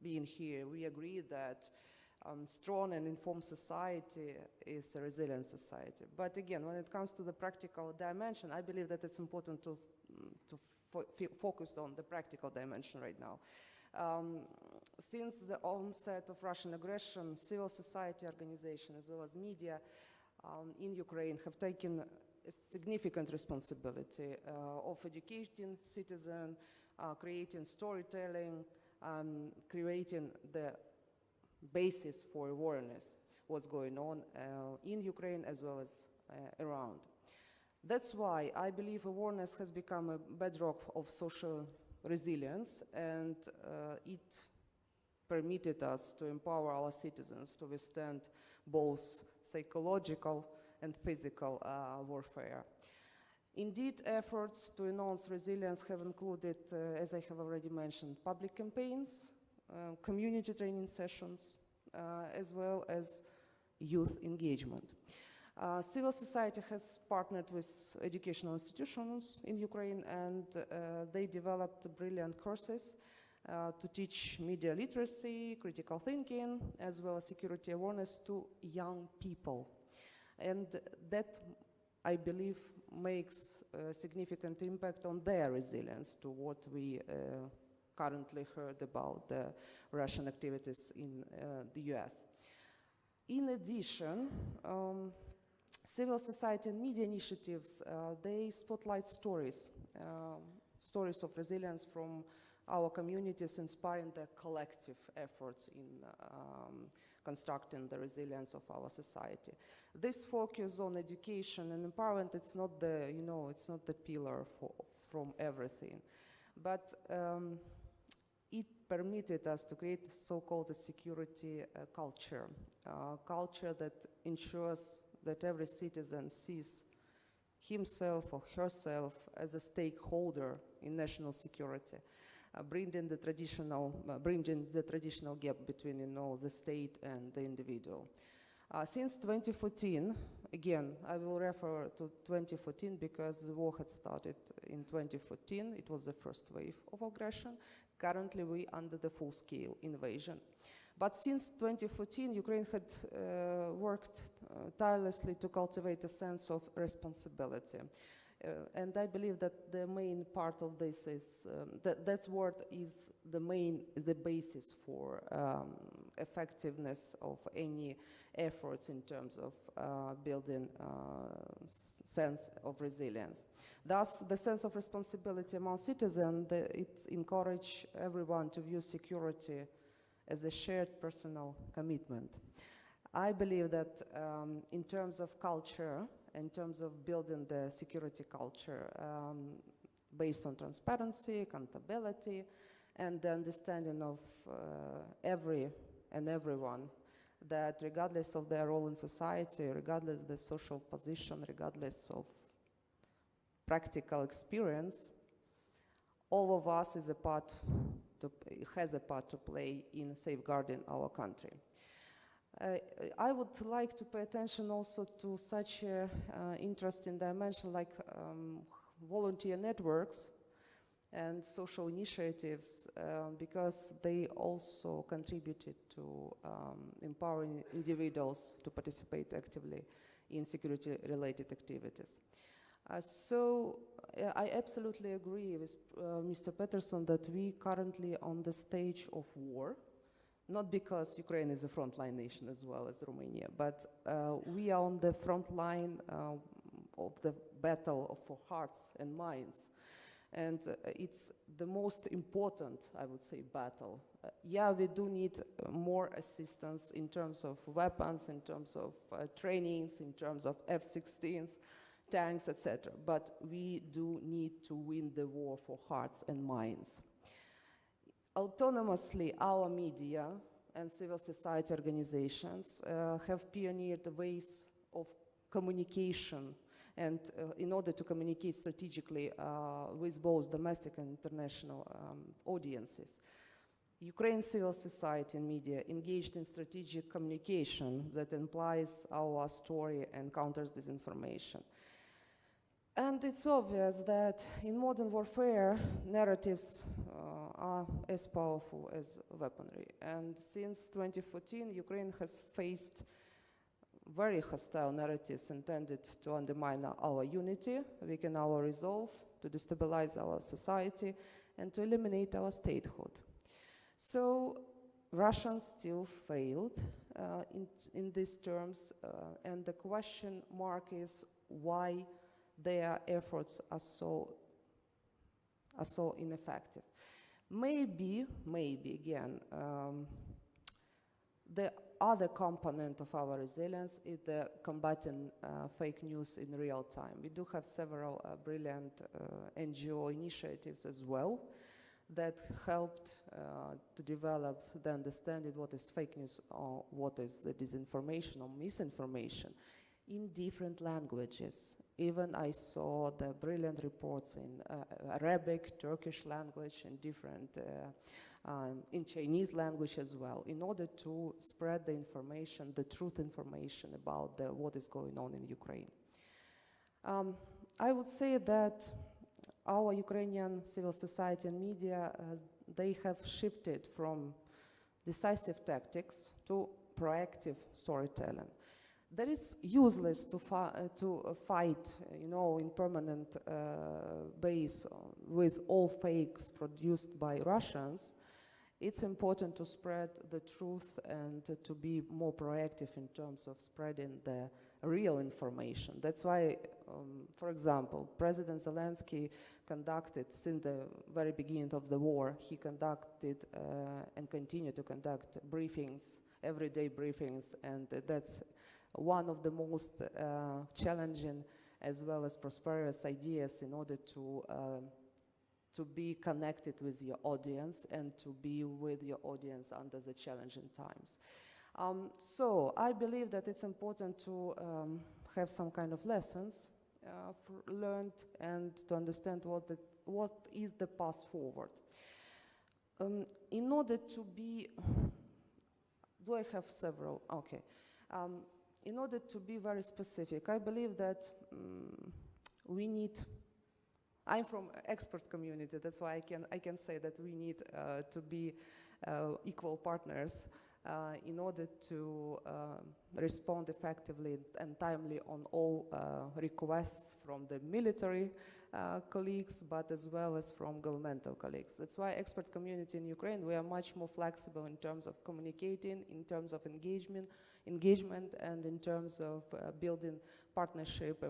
being here, we agree that strong and informed society is a resilient society. But again, when it comes to the practical dimension, I believe that it's important to focus on the practical dimension right now. Since the onset of Russian aggression, civil society organizations as well as media in Ukraine have taken a significant responsibility of educating citizens, creating storytelling, creating the basis for awareness what's going on in Ukraine as well as around. That's why I believe awareness has become a bedrock of social resilience, and it permitted us to empower our citizens to withstand both psychological and physical warfare. Indeed, efforts to enhance resilience have included, as I have already mentioned, public campaigns, community training sessions, as well as youth engagement. Civil society has partnered with educational institutions in Ukraine, and they developed brilliant courses to teach media literacy, critical thinking, as well as security awareness to young people. And that, I believe, makes a significant impact on their resilience to what we currently heard about the Russian activities in the US. In addition, civil society and media initiatives, they spotlight stories of resilience from our communities, inspiring the collective efforts in constructing the resilience of our society. This focus on education and empowerment, it's not the, it's not the pillar from everything, but it permitted us to create so-called a security culture, culture that ensures that every citizen sees himself or herself as a stakeholder in national security, bringing the traditional gap between the state and the individual. Since 2014, again, I will refer to 2014 because the war had started in 2014. It was the first wave of aggression. Currently, we are under the full-scale invasion. But since 2014, Ukraine had worked tirelessly to cultivate a sense of responsibility. And I believe that the main part of this is, that word is the basis for effectiveness of any efforts in terms of building sense of resilience. Thus, the sense of responsibility among citizens, it encourages everyone to view security as a shared personal commitment. I believe that in terms of culture, in terms of building the security culture based on transparency, accountability, and the understanding of every and everyone, that regardless of their role in society, regardless of their social position, regardless of practical experience, all of us has a part to play in safeguarding our country. I would like to pay attention also to such an interesting dimension like volunteer networks and social initiatives, because they also contributed to empowering individuals to participate actively in security-related activities. I absolutely agree with Mr. Petersen that we currently on the stage of war, not because Ukraine is a frontline nation as well as Romania, but we are on the front line of the battle for hearts and minds. And it's the most important, I would say, battle. Yeah, we do need more assistance in terms of weapons, in terms of trainings, in terms of F-16s, tanks, etc. But we do need to win the war for hearts and minds. Autonomously, our media and civil society organizations have pioneered ways of communication, and in order to communicate strategically with both domestic and international audiences. Ukraine civil society and media engaged in strategic communication that implies our story and counters disinformation. And it's obvious that in modern warfare, narratives are as powerful as weaponry. And since 2014, Ukraine has faced very hostile narratives intended to undermine our unity, weaken our resolve, to destabilize our society, and to eliminate our statehood. So Russians still failed in these terms, and the question mark is why their efforts are so ineffective. Maybe again, the other component of our resilience is the combating fake news in real time. We do have several brilliant NGO initiatives as well that helped to develop the understanding what is fake news or what is the disinformation or misinformation in different languages. Even I saw the brilliant reports in Arabic, Turkish language, and different in Chinese language as well, in order to spread the information, the truth information about what is going on in Ukraine. I would say that our Ukrainian civil society and media, they have shifted from decisive tactics to proactive storytelling. That is useless to fight, in permanent base with all fakes produced by Russians. It's important to spread the truth and to be more proactive in terms of spreading the real information. That's why, for example, President Zelensky conducted, since the very beginning of the war, he conducted and continued to conduct briefings, everyday briefings, and that's one of the most challenging as well as prosperous ideas in order to be connected with your audience and to be with your audience under the challenging times. So I believe that it's important to have some kind of lessons learned and to understand what is the path forward. In order to be, do I have several? Okay. In order to be very specific, I believe that we need, I'm from expert community, that's why I can say that we need to be equal partners in order to respond effectively and timely on all requests from the military colleagues, but as well as from governmental colleagues. That's why expert community in Ukraine, we are much more flexible in terms of communicating, in terms of engagement, and in terms of building partnership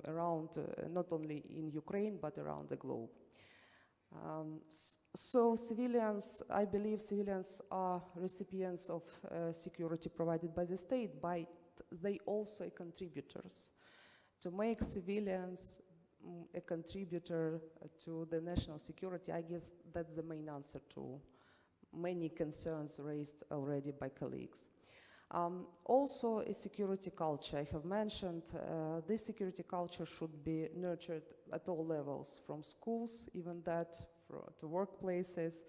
around, not only in Ukraine, but around the globe. So civilians, I believe civilians are recipients of security provided by the state, but they also are contributors to make civilians a contributor to the national security, I guess that's the main answer to many concerns raised already by colleagues. Also, a security culture. I have mentioned this security culture should be nurtured at all levels, from schools, even that, to workplaces,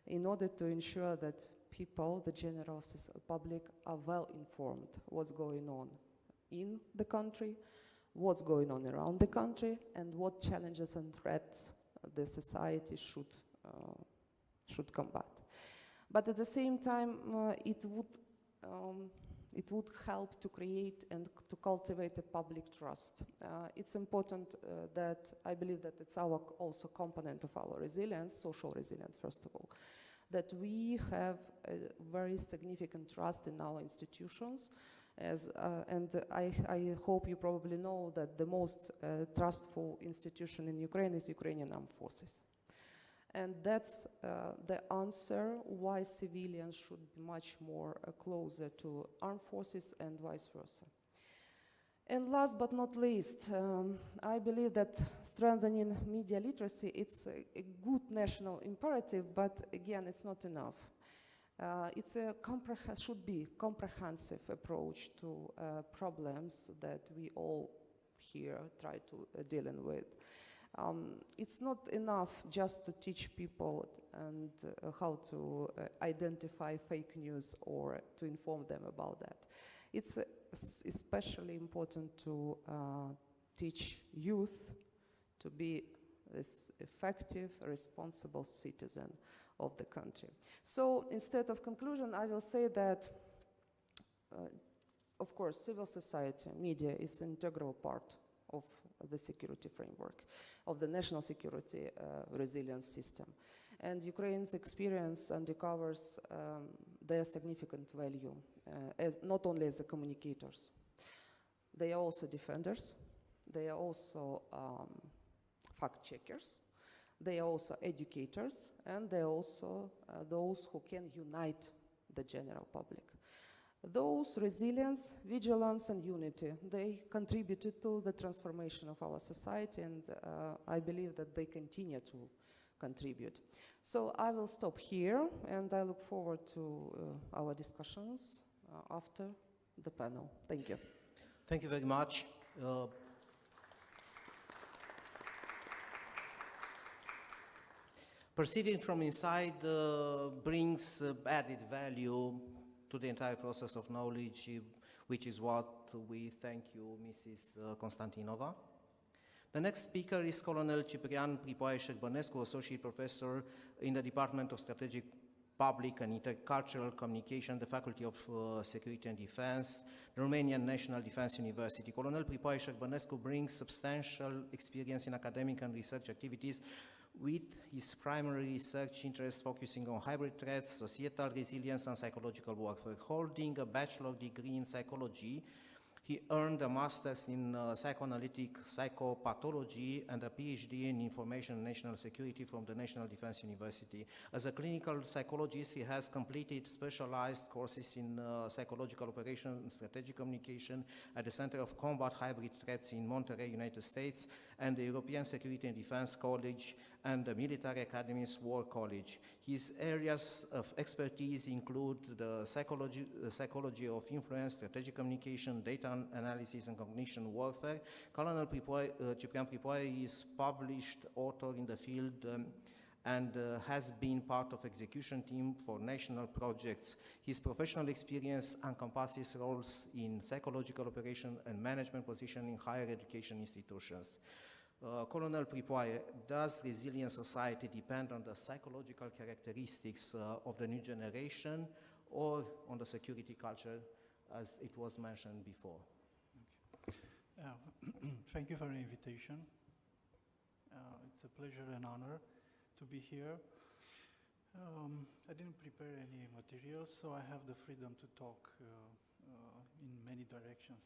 in order to ensure that people, the general public, are well informed what's going on in the country, what's going on around the country, and what challenges and threats the society should combat. But at the same time, it would help to create and to cultivate a public trust. It's important that I believe that it's our also component of our resilience, social resilience, first of all, that we have a very significant trust in our institutions. And I hope you probably know that the most trustful institution in Ukraine is Ukrainian Armed Forces. And that's the answer why civilians should be much more closer to armed forces and vice versa. And last but not least, I believe that strengthening media literacy, it's a good national imperative, but again, it's not enough. It's a should be comprehensive approach to problems that we all here try to dealing with. It's not enough just to teach people and how to identify fake news or to inform them about that. It's especially important to teach youth to be this effective, responsible citizen of the country. So instead of conclusion, I will say that, of course, civil society, media is an integral part of the security framework, of the national security resilience system. And Ukraine's experience undercovers their significant value, as not only as communicators. They are also defenders, they are also fact-checkers, they are also educators, and they are also those who can unite the general public. Those resilience, vigilance, and unity, they contributed to the transformation of our society, and I believe that they continue to contribute. So I will stop here, and I look forward to our discussions after the panel. Thank you. Thank you very much. Perceiving from inside brings added value to the entire process of knowledge, which is what we thank you, Mrs. Constantinova. The next speaker is Colonel Ciprian PRIPOAE, Associate Professor in the Department of Strategic Public and Intercultural Communication, the Faculty of Security and Defense, the Romanian National Defense University. Colonel PRIPOAE brings substantial experience in academic and research activities, with his primary research interests focusing on hybrid threats, societal resilience, and psychological warfare. Holding a bachelor degree in psychology, he earned a master's in psychoanalytic psychopathology and a PhD in information and national security from the National Defense University. As a clinical psychologist, he has completed specialized courses in psychological operations and strategic communication at the Center of Combat Hybrid Threats in Monterey, United States, and the European Security and Defense College and the Military Academy's War College. His areas of expertise include the psychology of influence, strategic communication, data analysis, and cognition warfare. Colonel Ciprian PRIPOAE is published author in the field and has been part of execution team for national projects. His professional experience encompasses roles in psychological operation and management position in higher education institutions. Colonel PRIPOAE, does resilient society depend on the psychological characteristics of the new generation or on the security culture, as it was mentioned before? Thank you for the invitation. It's a pleasure and honor to be here. I didn't prepare any materials, so I have the freedom to talk in many directions.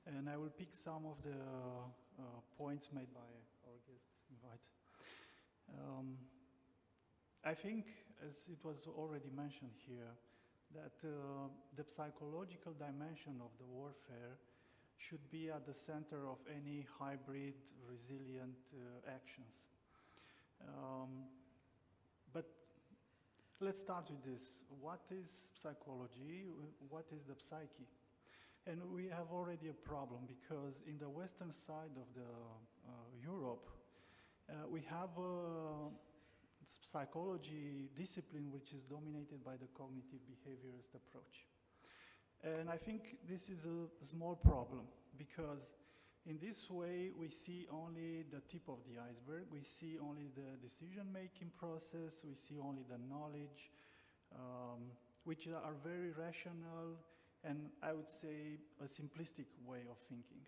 And I will pick some of the points made by our guest invite. I think, as it was already mentioned here, that the psychological dimension of the warfare should be at the center of any hybrid, resilient actions. But let's start with this. What is psychology? What is the psyche? And we have already a problem because in the western side of the Europe, we have a psychology discipline which is dominated by the cognitive behaviorist approach. And I think this is a small problem because in this way we see only the tip of the iceberg, we see only the decision-making process, we see only the knowledge, which are very rational and I would say a simplistic way of thinking.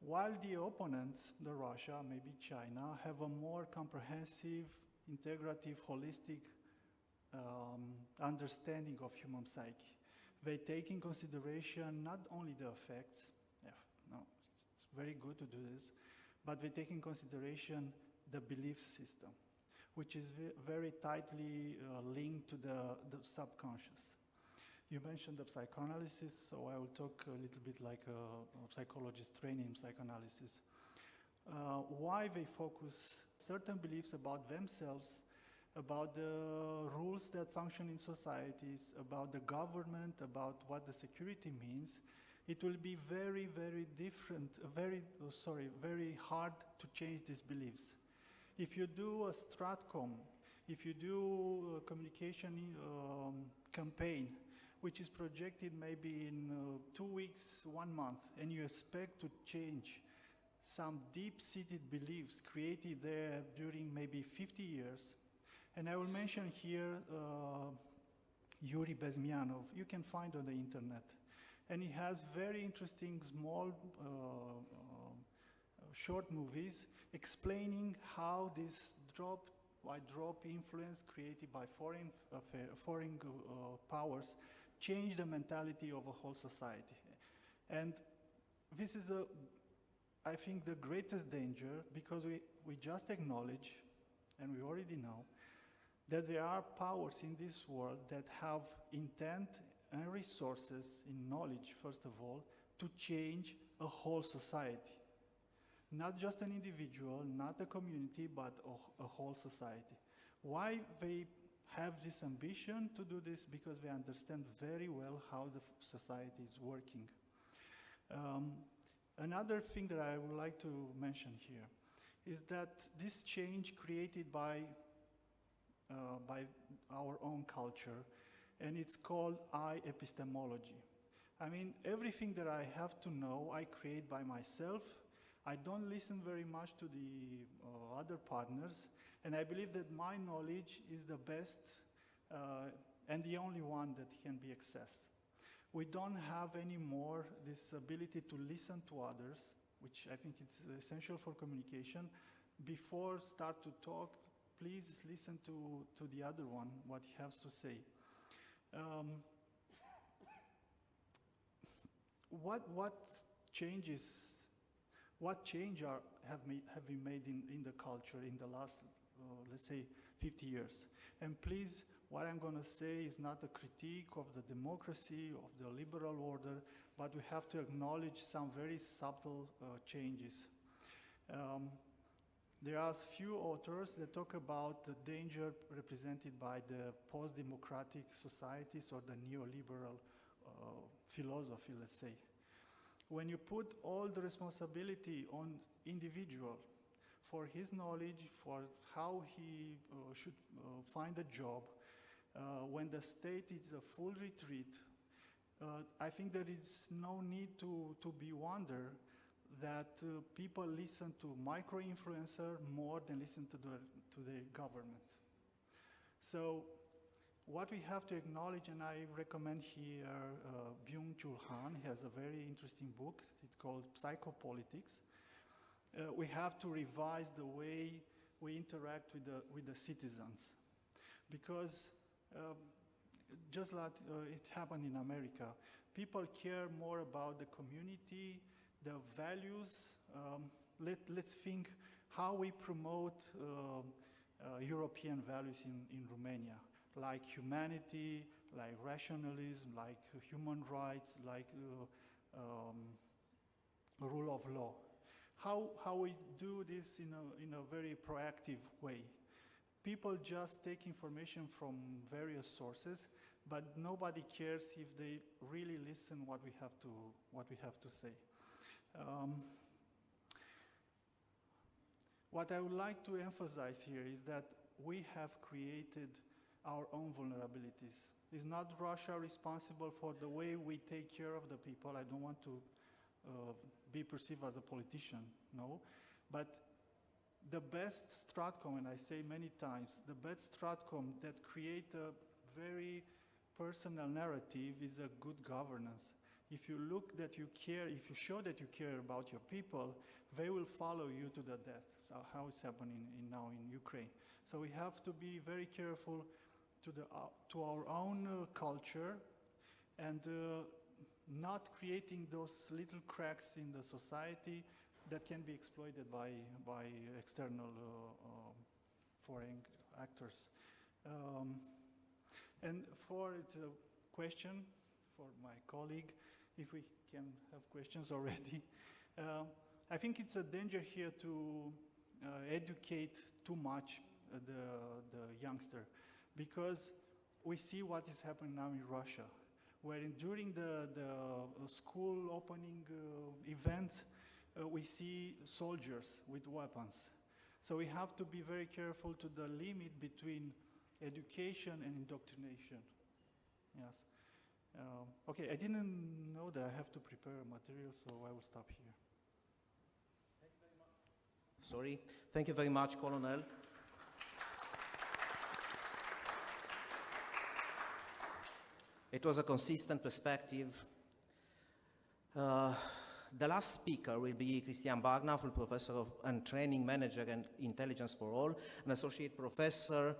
While the opponents, the Russia, maybe China, have a more comprehensive, integrative, holistic understanding of human psyche. They take in consideration not only the effects, it's very good to do this, but they take in consideration the belief system, which is very tightly linked to the subconscious. You mentioned the psychoanalysis, so I will talk a little bit like a psychologist training in psychoanalysis. Why they focus certain beliefs about themselves, about the rules that function in societies, about the government, about what the security means, it will be very, very different, very hard to change these beliefs. If you do a stratcom, if you do a communication campaign, which is projected maybe in 2 weeks, 1 month, and you expect to change some deep-seated beliefs created there during maybe 50 years. And I will mention here Yuri Bezmianov, you can find on the internet. And he has very interesting small short movies explaining how this drop-by-drop influence created by foreign powers changed the mentality of a whole society. And this is, I think, the greatest danger because we just acknowledge, and we already know, that there are powers in this world that have intent and resources in knowledge, first of all, to change a whole society. Not just an individual, not a community, but a whole society. Why they have this ambition to do this? Because they understand very well how the society is working. Another thing that I would like to mention here is that this change created by our own culture, and it's called I epistemology. I mean, everything that I have to know, I create by myself. I don't listen very much to the other partners, and I believe that my knowledge is the best and the only one that can be accessed. We don't have anymore this ability to listen to others, which I think is essential for communication. Before start to talk, please listen to the other one, what he has to say. What change have been made in the culture in the last, let's say, 50 years? And please, what I'm going to say is not a critique of the democracy, of the liberal order, but we have to acknowledge some very subtle changes. There are few authors that talk about the danger represented by the post-democratic societies or the neoliberal philosophy, let's say. When you put all the responsibility on individual for his knowledge, for how he should find a job, when the state is a full retreat, I think there is no need to be wonder that people listen to micro-influencer more than listen to the government. So what we have to acknowledge, and I recommend here Byung-Chul Han, he has a very interesting book, it's called Psychopolitics. We have to revise the way we interact with the citizens. Because just like it happened in America, people care more about the community, the values. Let's think how we promote European values in Romania, like humanity, like rationalism, like human rights, like rule of law. How we do this in a very proactive way. People just take information from various sources, but nobody cares if they really listen what we have to say. What I would like to emphasize here is that we have created our own vulnerabilities. Is not Russia responsible for the way we take care of the people? I don't want to be perceived as a politician, no. But the best stratcom, and I say many times, the best stratcom that create a very personal narrative is a good governance. If you look that you care, if you show that you care about your people, they will follow you to the death. So how it's happening now in Ukraine. So we have to be very careful to our own culture and not creating those little cracks in the society that can be exploited by external foreign actors. And it's a question for my colleague, if we can have questions already. I think it's a danger here to educate too much the youngster, because we see what is happening now in Russia, where during the school opening events, we see soldiers with weapons. So we have to be very careful to the limit between education and indoctrination. Yes. Okay, I didn't know that I have to prepare material, so I will stop here. Thank you very much. Sorry. Thank you very much, Colonel. It was a consistent perspective. The last speaker will be Cristian BARNA, full professor and training manager and intelligence for all, an associate professor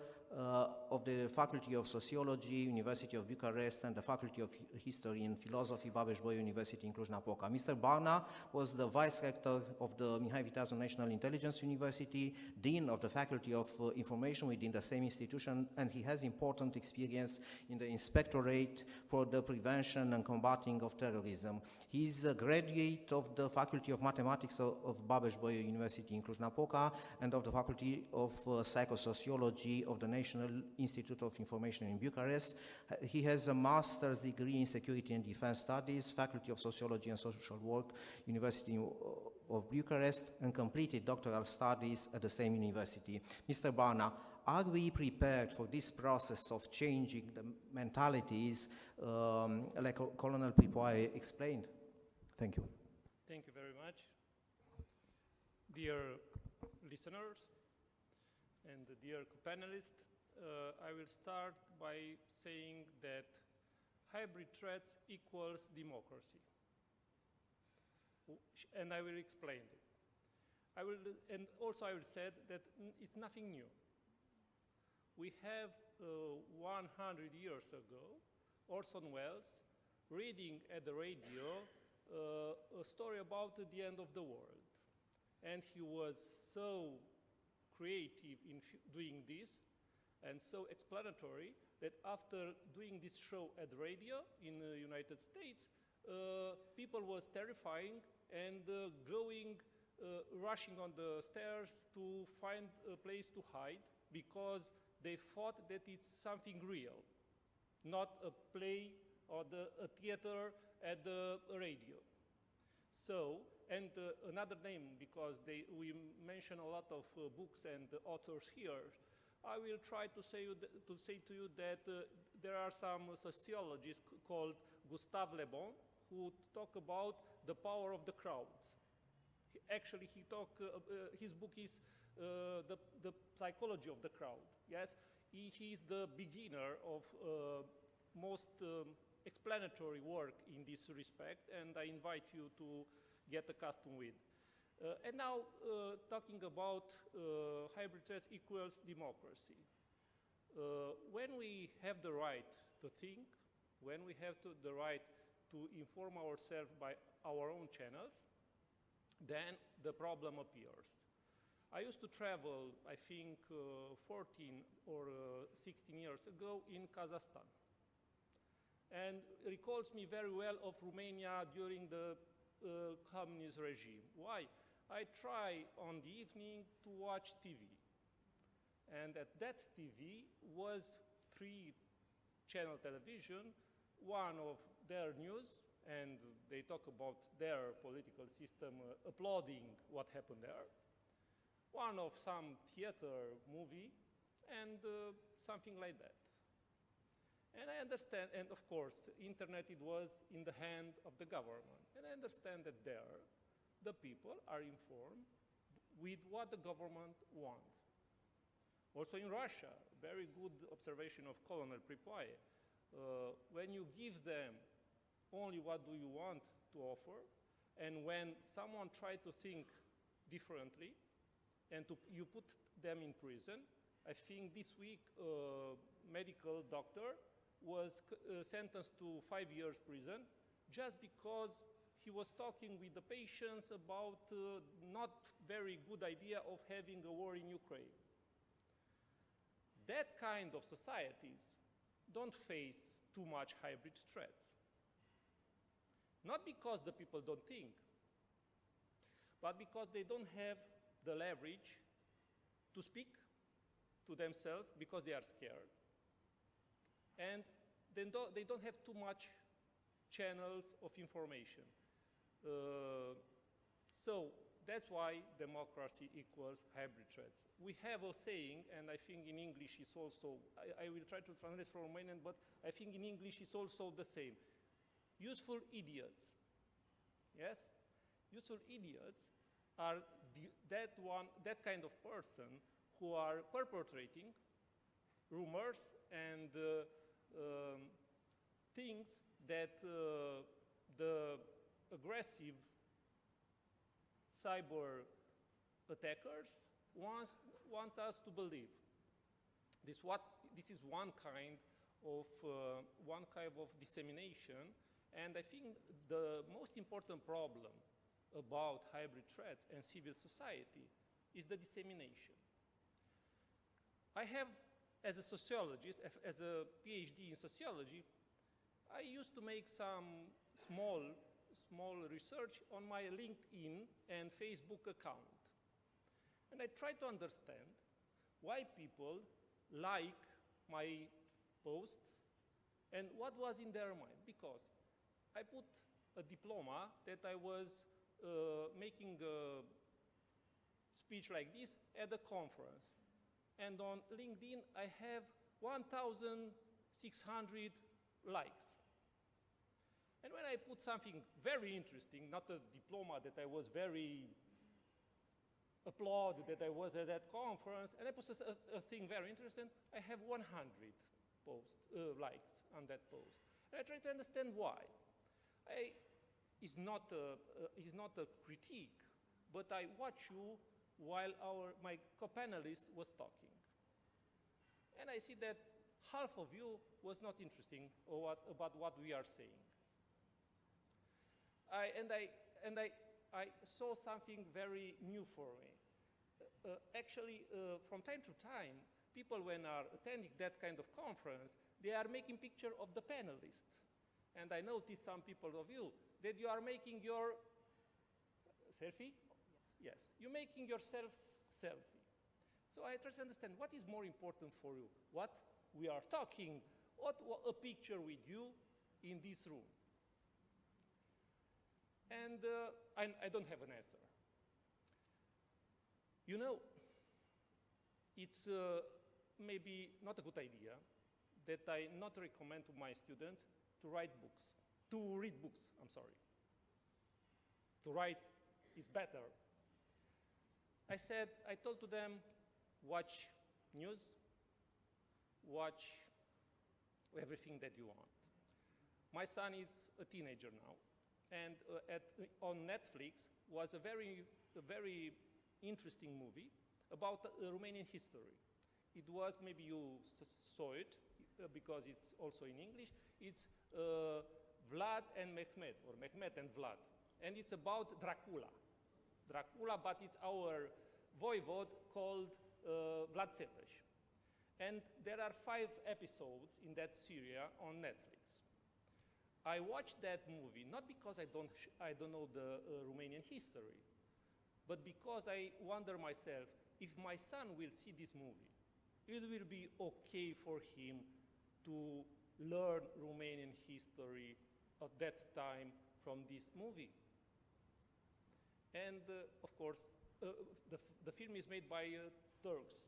of the Faculty of Sociology, University of Bucharest, and the Faculty of History and Philosophy, Babeș-Bolyai University in Cluj-Napoca. Mr. BARNA was the Vice-Rector of the Mihai Viteazu National Intelligence University, Dean of the Faculty of Information within the same institution, and he has important experience in the Inspectorate for the Prevention and Combating of Terrorism. He is a graduate of the Faculty of Mathematics of Babeș-Bolyai University in Cluj-Napoca and of the Faculty of Psychosociology of the National Institute of Information in Bucharest. He has a master's degree in Security and Defense Studies, Faculty of Sociology and Social Work, University of Bucharest, and completed doctoral studies at the same university. Mr. BARNA, are we prepared for this process of changing the mentalities, like Colonel PRIPOAE explained? Thank you. Thank you very much. Dear listeners and dear co-panelists, I will start by saying that hybrid threats equals democracy. And I will explain it. And also I will say that it's nothing new. We have 100 years ago, Orson Welles reading at the radio a story about the end of the world. And he was so creative in doing this and so explanatory that after doing this show at the radio in the United States, people was terrifying and rushing on the stairs to find a place to hide because they thought that it's something real, not a play or a theater at the radio. So, and another name, because we mention a lot of books and authors here, I will try to say to you that there are some sociologists called Gustave Le Bon who talk about the power of the crowds. Actually, his book is the psychology of the crowd. Yes, he is the beginner of most explanatory work in this respect, and I invite you to get accustomed with. And now, talking about hybrid threats equals democracy. When we have the right to think, when we have the right to inform ourselves by our own channels, then the problem appears. I used to travel, I think, 14 or 16 years ago in Kazakhstan. And recalls me very well of Romania during the communist regime. Why? I try on the evening to watch TV. And at that TV was 3-channel television, one of their news, and they talk about their political system, applauding what happened there. One of some theater movie, and something like that. And I understand, and of course, internet, it was in the hand of the government. And I understand that there, the people are informed with what the government wants. Also in Russia, very good observation of Colonel PRIPOAE. When you give them only what do you want to offer, and when someone tries to think differently, and you put them in prison. I think this week a medical doctor was sentenced to 5 years prison just because he was talking with the patients about not very good idea of having a war in Ukraine. That kind of societies don't face too much hybrid threats. Not because the people don't think, but because they don't have the leverage to speak to themselves because they are scared. And they don't have too much channels of information. So that's why democracy equals hybrid threats. We have a saying, and I think in English it's also, I will try to translate from Romanian, but I think in English it's also the same. Useful idiots. Yes? Useful idiots are that kind of person who are perpetrating rumors and things that the aggressive cyber attackers want us to believe. This is one kind of dissemination, and I think the most important problem about hybrid threats and civil society is the dissemination. I have, as a sociologist, as a PhD in sociology, I used to make some small research on my LinkedIn and Facebook account. And I try to understand why people like my posts and what was in their mind. Because I put a diploma that I was making a speech like this at a conference. And on LinkedIn, I have 1,600 likes. And when I put something very interesting, not a diploma that I was very applauded that I was at that conference, and I put a thing very interesting, I have 100 likes on that post. And I try to understand why. It's not a critique, but I watch you while my co-panelist was talking. And I see that half of you was not interesting about what we are saying. I saw something very new for me. Actually, from time to time, people when are attending that kind of conference, they are making picture of the panelists. And I noticed some people of you that you are making your selfie? Yes, you're making yourself selfie. So I try to understand what is more important for you. What we are talking, what a picture with you in this room. And I don't have an answer. You know, it's maybe not a good idea that I not recommend to my students to read books. To write is better. I told to them, watch news, watch everything that you want. My son is a teenager now, and on Netflix was a very interesting movie about Romanian history. It was, maybe you saw it, because it's also in English, it's Vlad and Mehmet, or Mehmet and Vlad. And it's about Dracula, but it's our voivode called Vlad Țepeș. And there are 5 episodes in that series on Netflix. I watched that movie not because I don't know the Romanian history, but because I wonder myself, if my son will see this movie, it will be okay for him to learn Romanian history at that time from this movie. And of course, the film is made by Turks,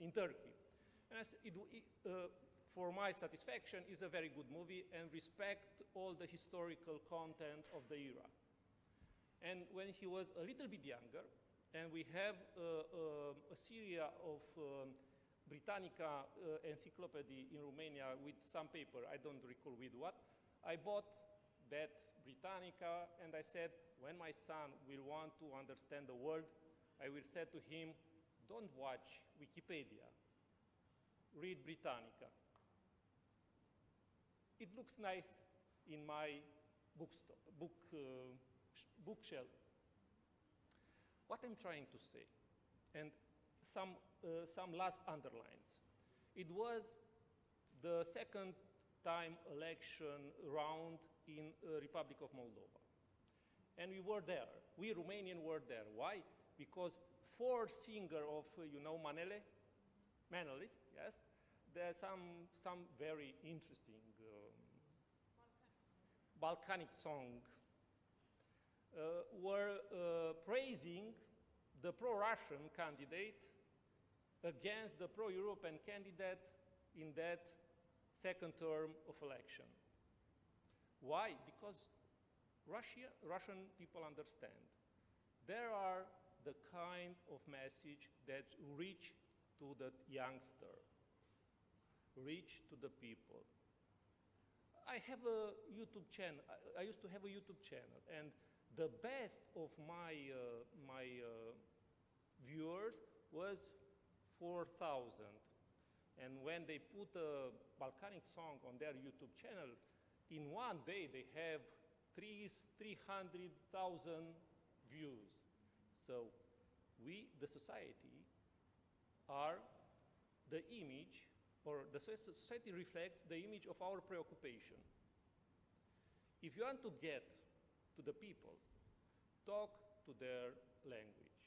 in Turkey. And for my satisfaction, it's a very good movie and respect all the historical content of the era. And when he was a little bit younger, and we have a series of Britannica encyclopedia in Romania with some paper, I don't recall with what, I bought that Britannica and I said, when my son will want to understand the world, I will say to him, don't watch Wikipedia, read Britannica. It looks nice in my bookshelf. What I'm trying to say, and some last underlines. It was the second time election round in Republic of Moldova. And we were there, we Romanians were there. Why? Because 4 singers of, you know, Manele, yes? There's some very interesting Balkanic song were praising the pro-Russian candidate against the pro-European candidate in that second term of election. Why? Because Russian people understand. There are the kind of message that reach to the youngster, reach to the people. I have a YouTube channel. I used to have a YouTube channel, and the best of my viewers was 4,000. And when they put a Balkanic song on their YouTube channel, in one day they have 300,000 views. So we, the society, are the image, or the society reflects the image of our preoccupation. If you want to get to the people, talk to their language.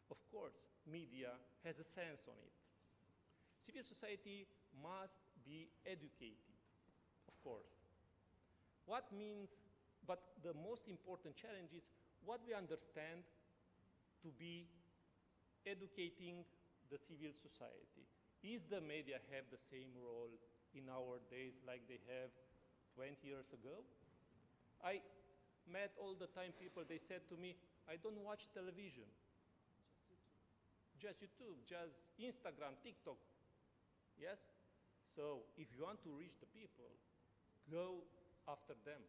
Of course, media has a sense on it. Civil society must be educated, of course. What means, but the most important challenge is what we understand to be educating the civil society. Is the media have the same role in our days like they have 20 years ago? I met all the time people, they said to me, I don't watch television. Just YouTube, just Instagram, TikTok. Yes? So if you want to reach the people, go after them.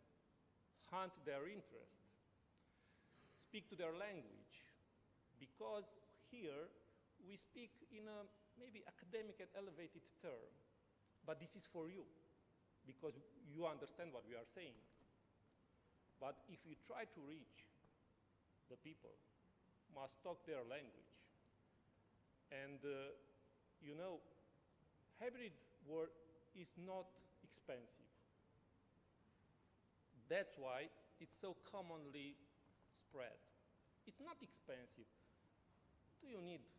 Hunt their interest. Speak to their language. Because here we speak in a maybe academic and elevated term, but this is for you, because you understand what we are saying. But if you try to reach the people, must talk their language. And you know, hybrid work is not expensive. That's why it's so commonly spread. It's not expensive.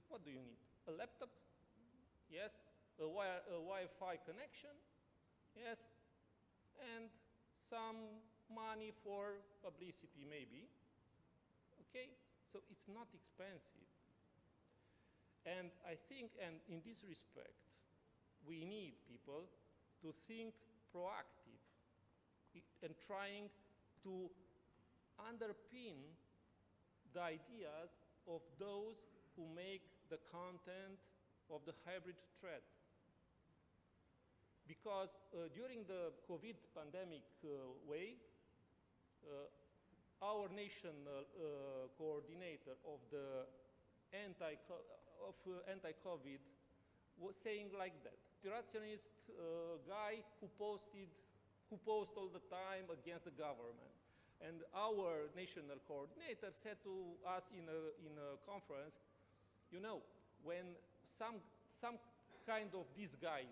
What do you need? A laptop? Yes. A Wi-Fi connection? Yes. And some money for publicity, maybe. Okay? So it's not expensive. And I think, and in this respect, we need people to think proactive and trying to underpin the ideas of those who make the content of the hybrid threat. Because during the COVID pandemic wave, our national coordinator of the anti-COVID was saying like that. Pirationist guy who post all the time against the government. And our national coordinator said to us in a conference, you know, when some kind of these guys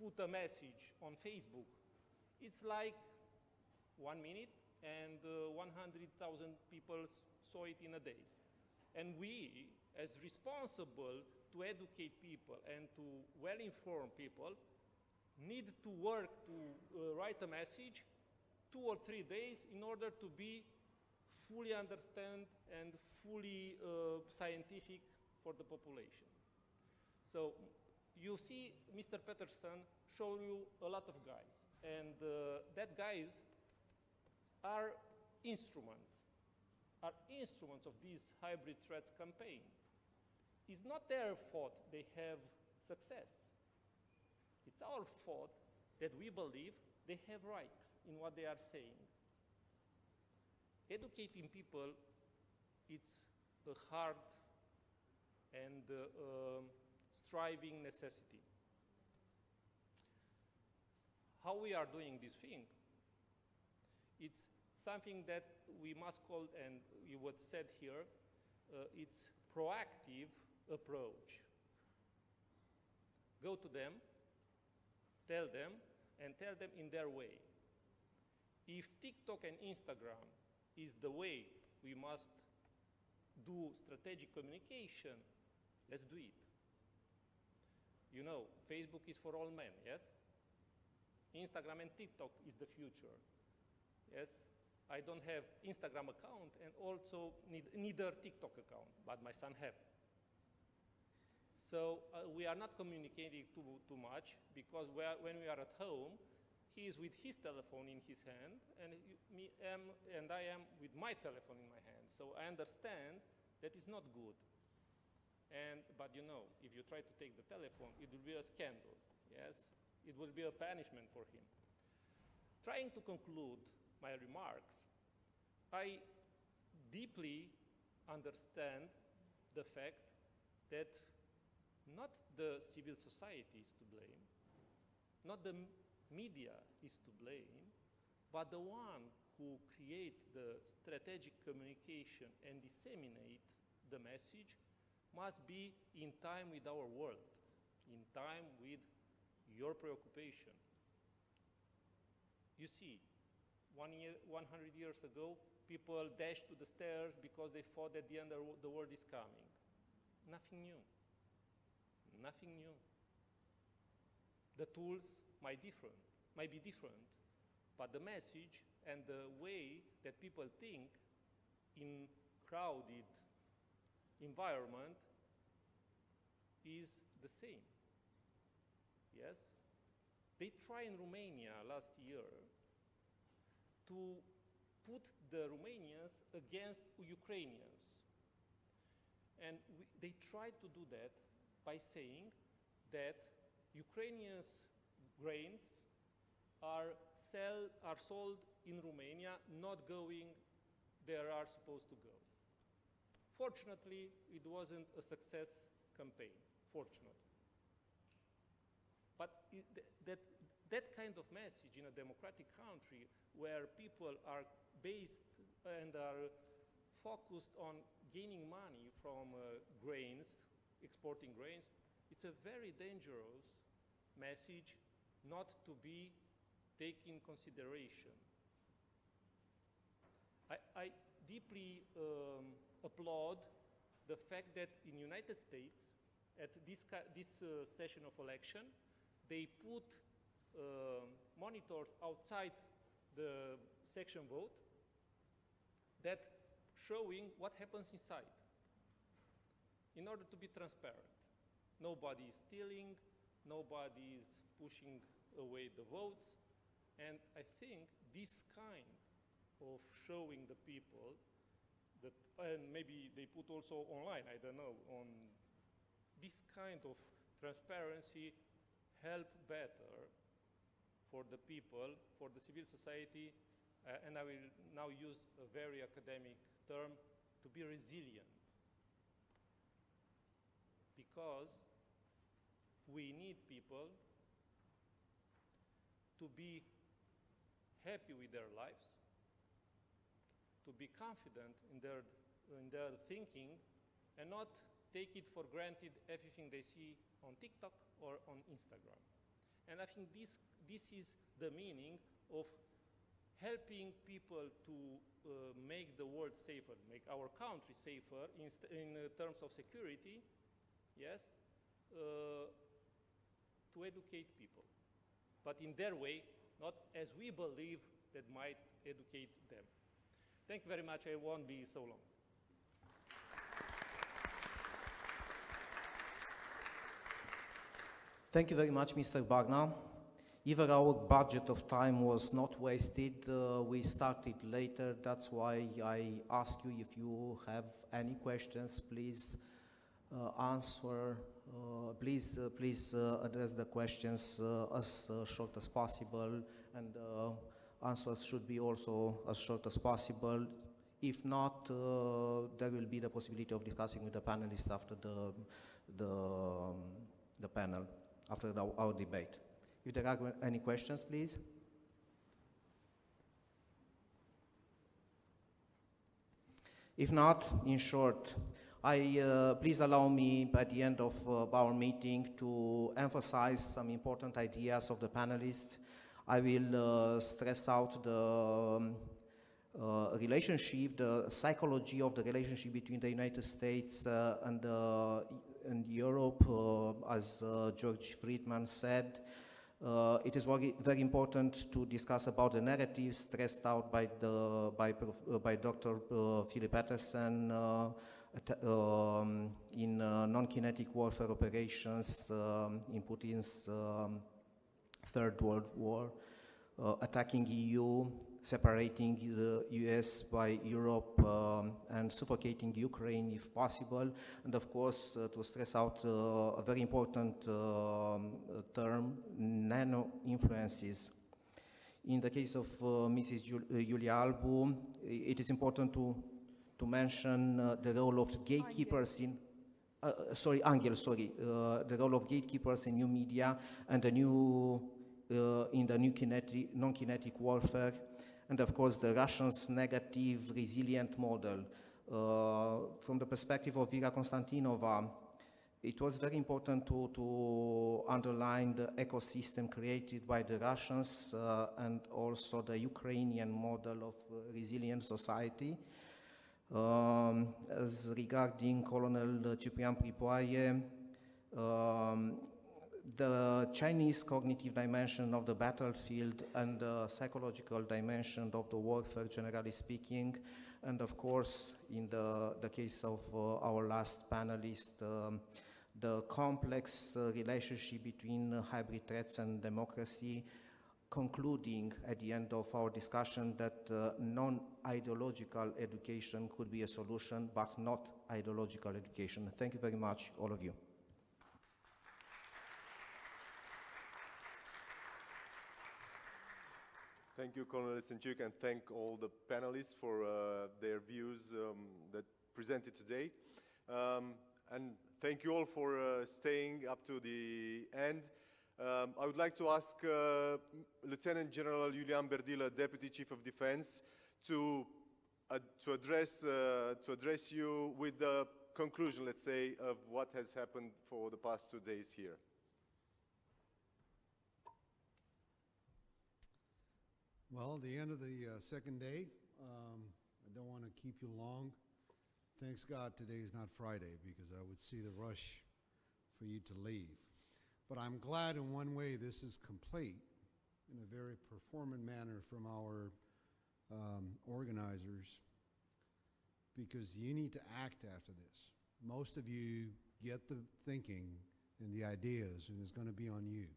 put a message on Facebook, it's like 1 minute and 100,000 people saw it in a day. And we, as responsible to educate people and to well-inform people, need to work to write a message 2 or 3 days in order to be fully understand and fully scientific for the population. So you see Mr. Petersen show you a lot of guys, and that guys are instruments of this hybrid threats campaign. It's not their fault they have success. It's our fault that we believe they have right in what they are saying. Educating people, it's a hard and striving necessity. How we are doing this thing? It's something that we must call, and you would said here, it's proactive approach. Go to them, tell them, and tell them in their way. If TikTok and Instagram is the way we must do strategic communication, let's do it. You know, Facebook is for all men, yes? Instagram and TikTok is the future, yes? I don't have Instagram account and also neither TikTok account, but my son have. So we are not communicating too much because when we are at home, he is with his telephone in his hand and I am with my telephone in my hand. So I understand that is not good. But you know, if you try to take the telephone, it will be a scandal, yes? It will be a punishment for him. Trying to conclude my remarks, I deeply understand the fact that not the civil society is to blame, not the media is to blame, but the one who create the strategic communication and disseminate the message must be in time with our world, in time with your preoccupation. You see, 100 years ago, people dashed to the stairs because they thought that the end of the world is coming. Nothing new. Nothing new. The tools might be different, but the message and the way that people think in crowded environment is the same. Yes? They tried in Romania last year to put the Romanians against Ukrainians. And they tried to do that by saying that Ukrainians' grains are sold in Romania, not going they are supposed to go. Fortunately, it wasn't a success campaign, fortunately. But that kind of message in a democratic country where people are based and are focused on gaining money from grains, exporting grains, it's a very dangerous message not to be taken in consideration. I deeply applaud the fact that in the United States, at this session of election, they put monitors outside the section vote that showing what happens inside in order to be transparent. Nobody is stealing, nobody is pushing away the votes, and I think this kind of showing the people that, and maybe they put also online, I don't know, on this kind of transparency help better for the people, for the civil society, and I will now use a very academic term, to be resilient. Because we need people to be happy with their lives, to be confident in their thinking, and not take it for granted everything they see on TikTok or on Instagram. And I think this is the meaning of helping people to make the world safer, make our country safer in terms of security, yes, to educate people, but in their way, not as we believe that might educate them. Thank you very much. I won't be so long. Thank you very much, Mr. BARNA. Even our budget of time was not wasted. We started later. That's why I ask you if you have any questions, please answer. Please address the questions as short as possible, and answers should be also as short as possible. If not, there will be the possibility of discussing with the panelists after the panel, after our debate. If there are any questions, please. If not, in short, please allow me at the end of our meeting to emphasize some important ideas of the panelists. I will stress out the relationship, the psychology of the relationship between the United States and Europe, as George Friedman said. It is very important to discuss about the narratives stressed out by Dr. Phillip PETERSEN in non-kinetic warfare operations in Putin's Third World War, attacking EU, separating the US by Europe, and suffocating Ukraine if possible, and of course to stress out a very important term, nano-influences. In the case of Mrs. Iulia Albu, it is important to mention the role of gatekeepers in the role of gatekeepers in new media and the new in the new non-kinetic warfare, and of course the Russians' negative resilient model. From the perspective of Vira Konstantinova, it was very important to underline the ecosystem created by the Russians and also the Ukrainian model of resilient society. As regarding Colonel Ciprian PRIPOAE, the Chinese cognitive dimension of the battlefield and the psychological dimension of the warfare, generally speaking, and of course, in the case of our last panelist, the complex relationship between hybrid threats and democracy, concluding at the end of our discussion that non-ideological education could be a solution, but not ideological education. Thank you very much, all of you. Thank you, Colonel LESENCIUC, and thank all the panelists for their views that presented today. And thank you all for staying up to the end. I would like to ask Lieutenant General Iulian Berdila, Deputy Chief of Defense, to address you with the conclusion, let's say, of what has happened for the past 2 days here. Well, the end of the second day, I don't want to keep you long. Thanks God today is not Friday, because I would see the rush for you to leave. But I'm glad in one way this is complete in a very performant manner from our organizers, because you need to act after this. Most of you get the thinking and the ideas, and it's going to be on you.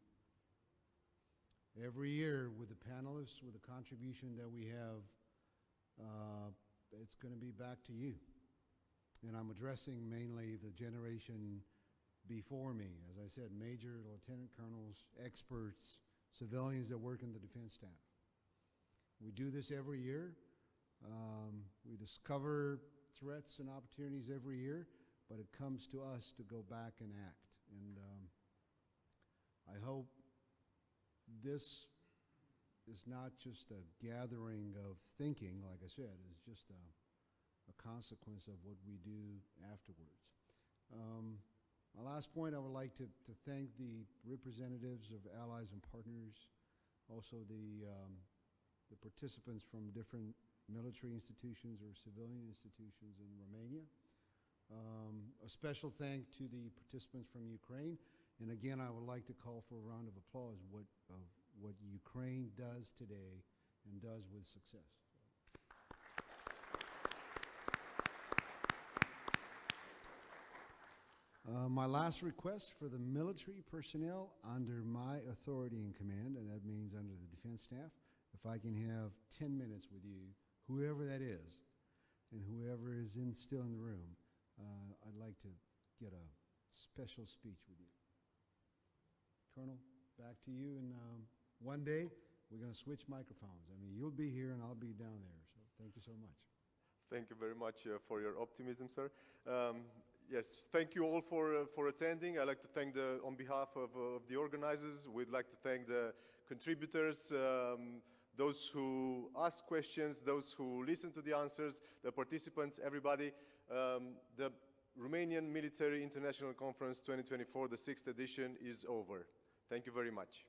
Every year with the panelists, with the contribution that we have, it's going to be back to you. And I'm addressing mainly the generation before me, as I said, major, lieutenant colonels, experts, civilians that work in the defense staff. We do this every year. We discover threats and opportunities every year, but it comes to us to go back and act. And I hope this is not just a gathering of thinking, like I said, it's just a consequence of what we do afterwards. My last point, I would like to thank the representatives of allies and partners, also the the participants from different military institutions or civilian institutions in Romania. A special thank to the participants from Ukraine. And again, I would like to call for a round of applause of what Ukraine does today and does with success. My last request for the military personnel under my authority and command, and that means under the defense staff, if I can have 10 minutes with you, whoever that is, and whoever is still in the room, I'd like to get a special speech with you. Colonel, back to you, and one day we're going to switch microphones. I mean, you'll be here and I'll be down there, so thank you so much. Thank you very much for your optimism, sir. Yes, thank you all for attending. I'd like to thank on behalf of the organizers, we'd like to thank the contributors, those who ask questions, those who listen to the answers, the participants, everybody. The Romanian Military International Conference 2024, the 6th edition, is over. Thank you very much.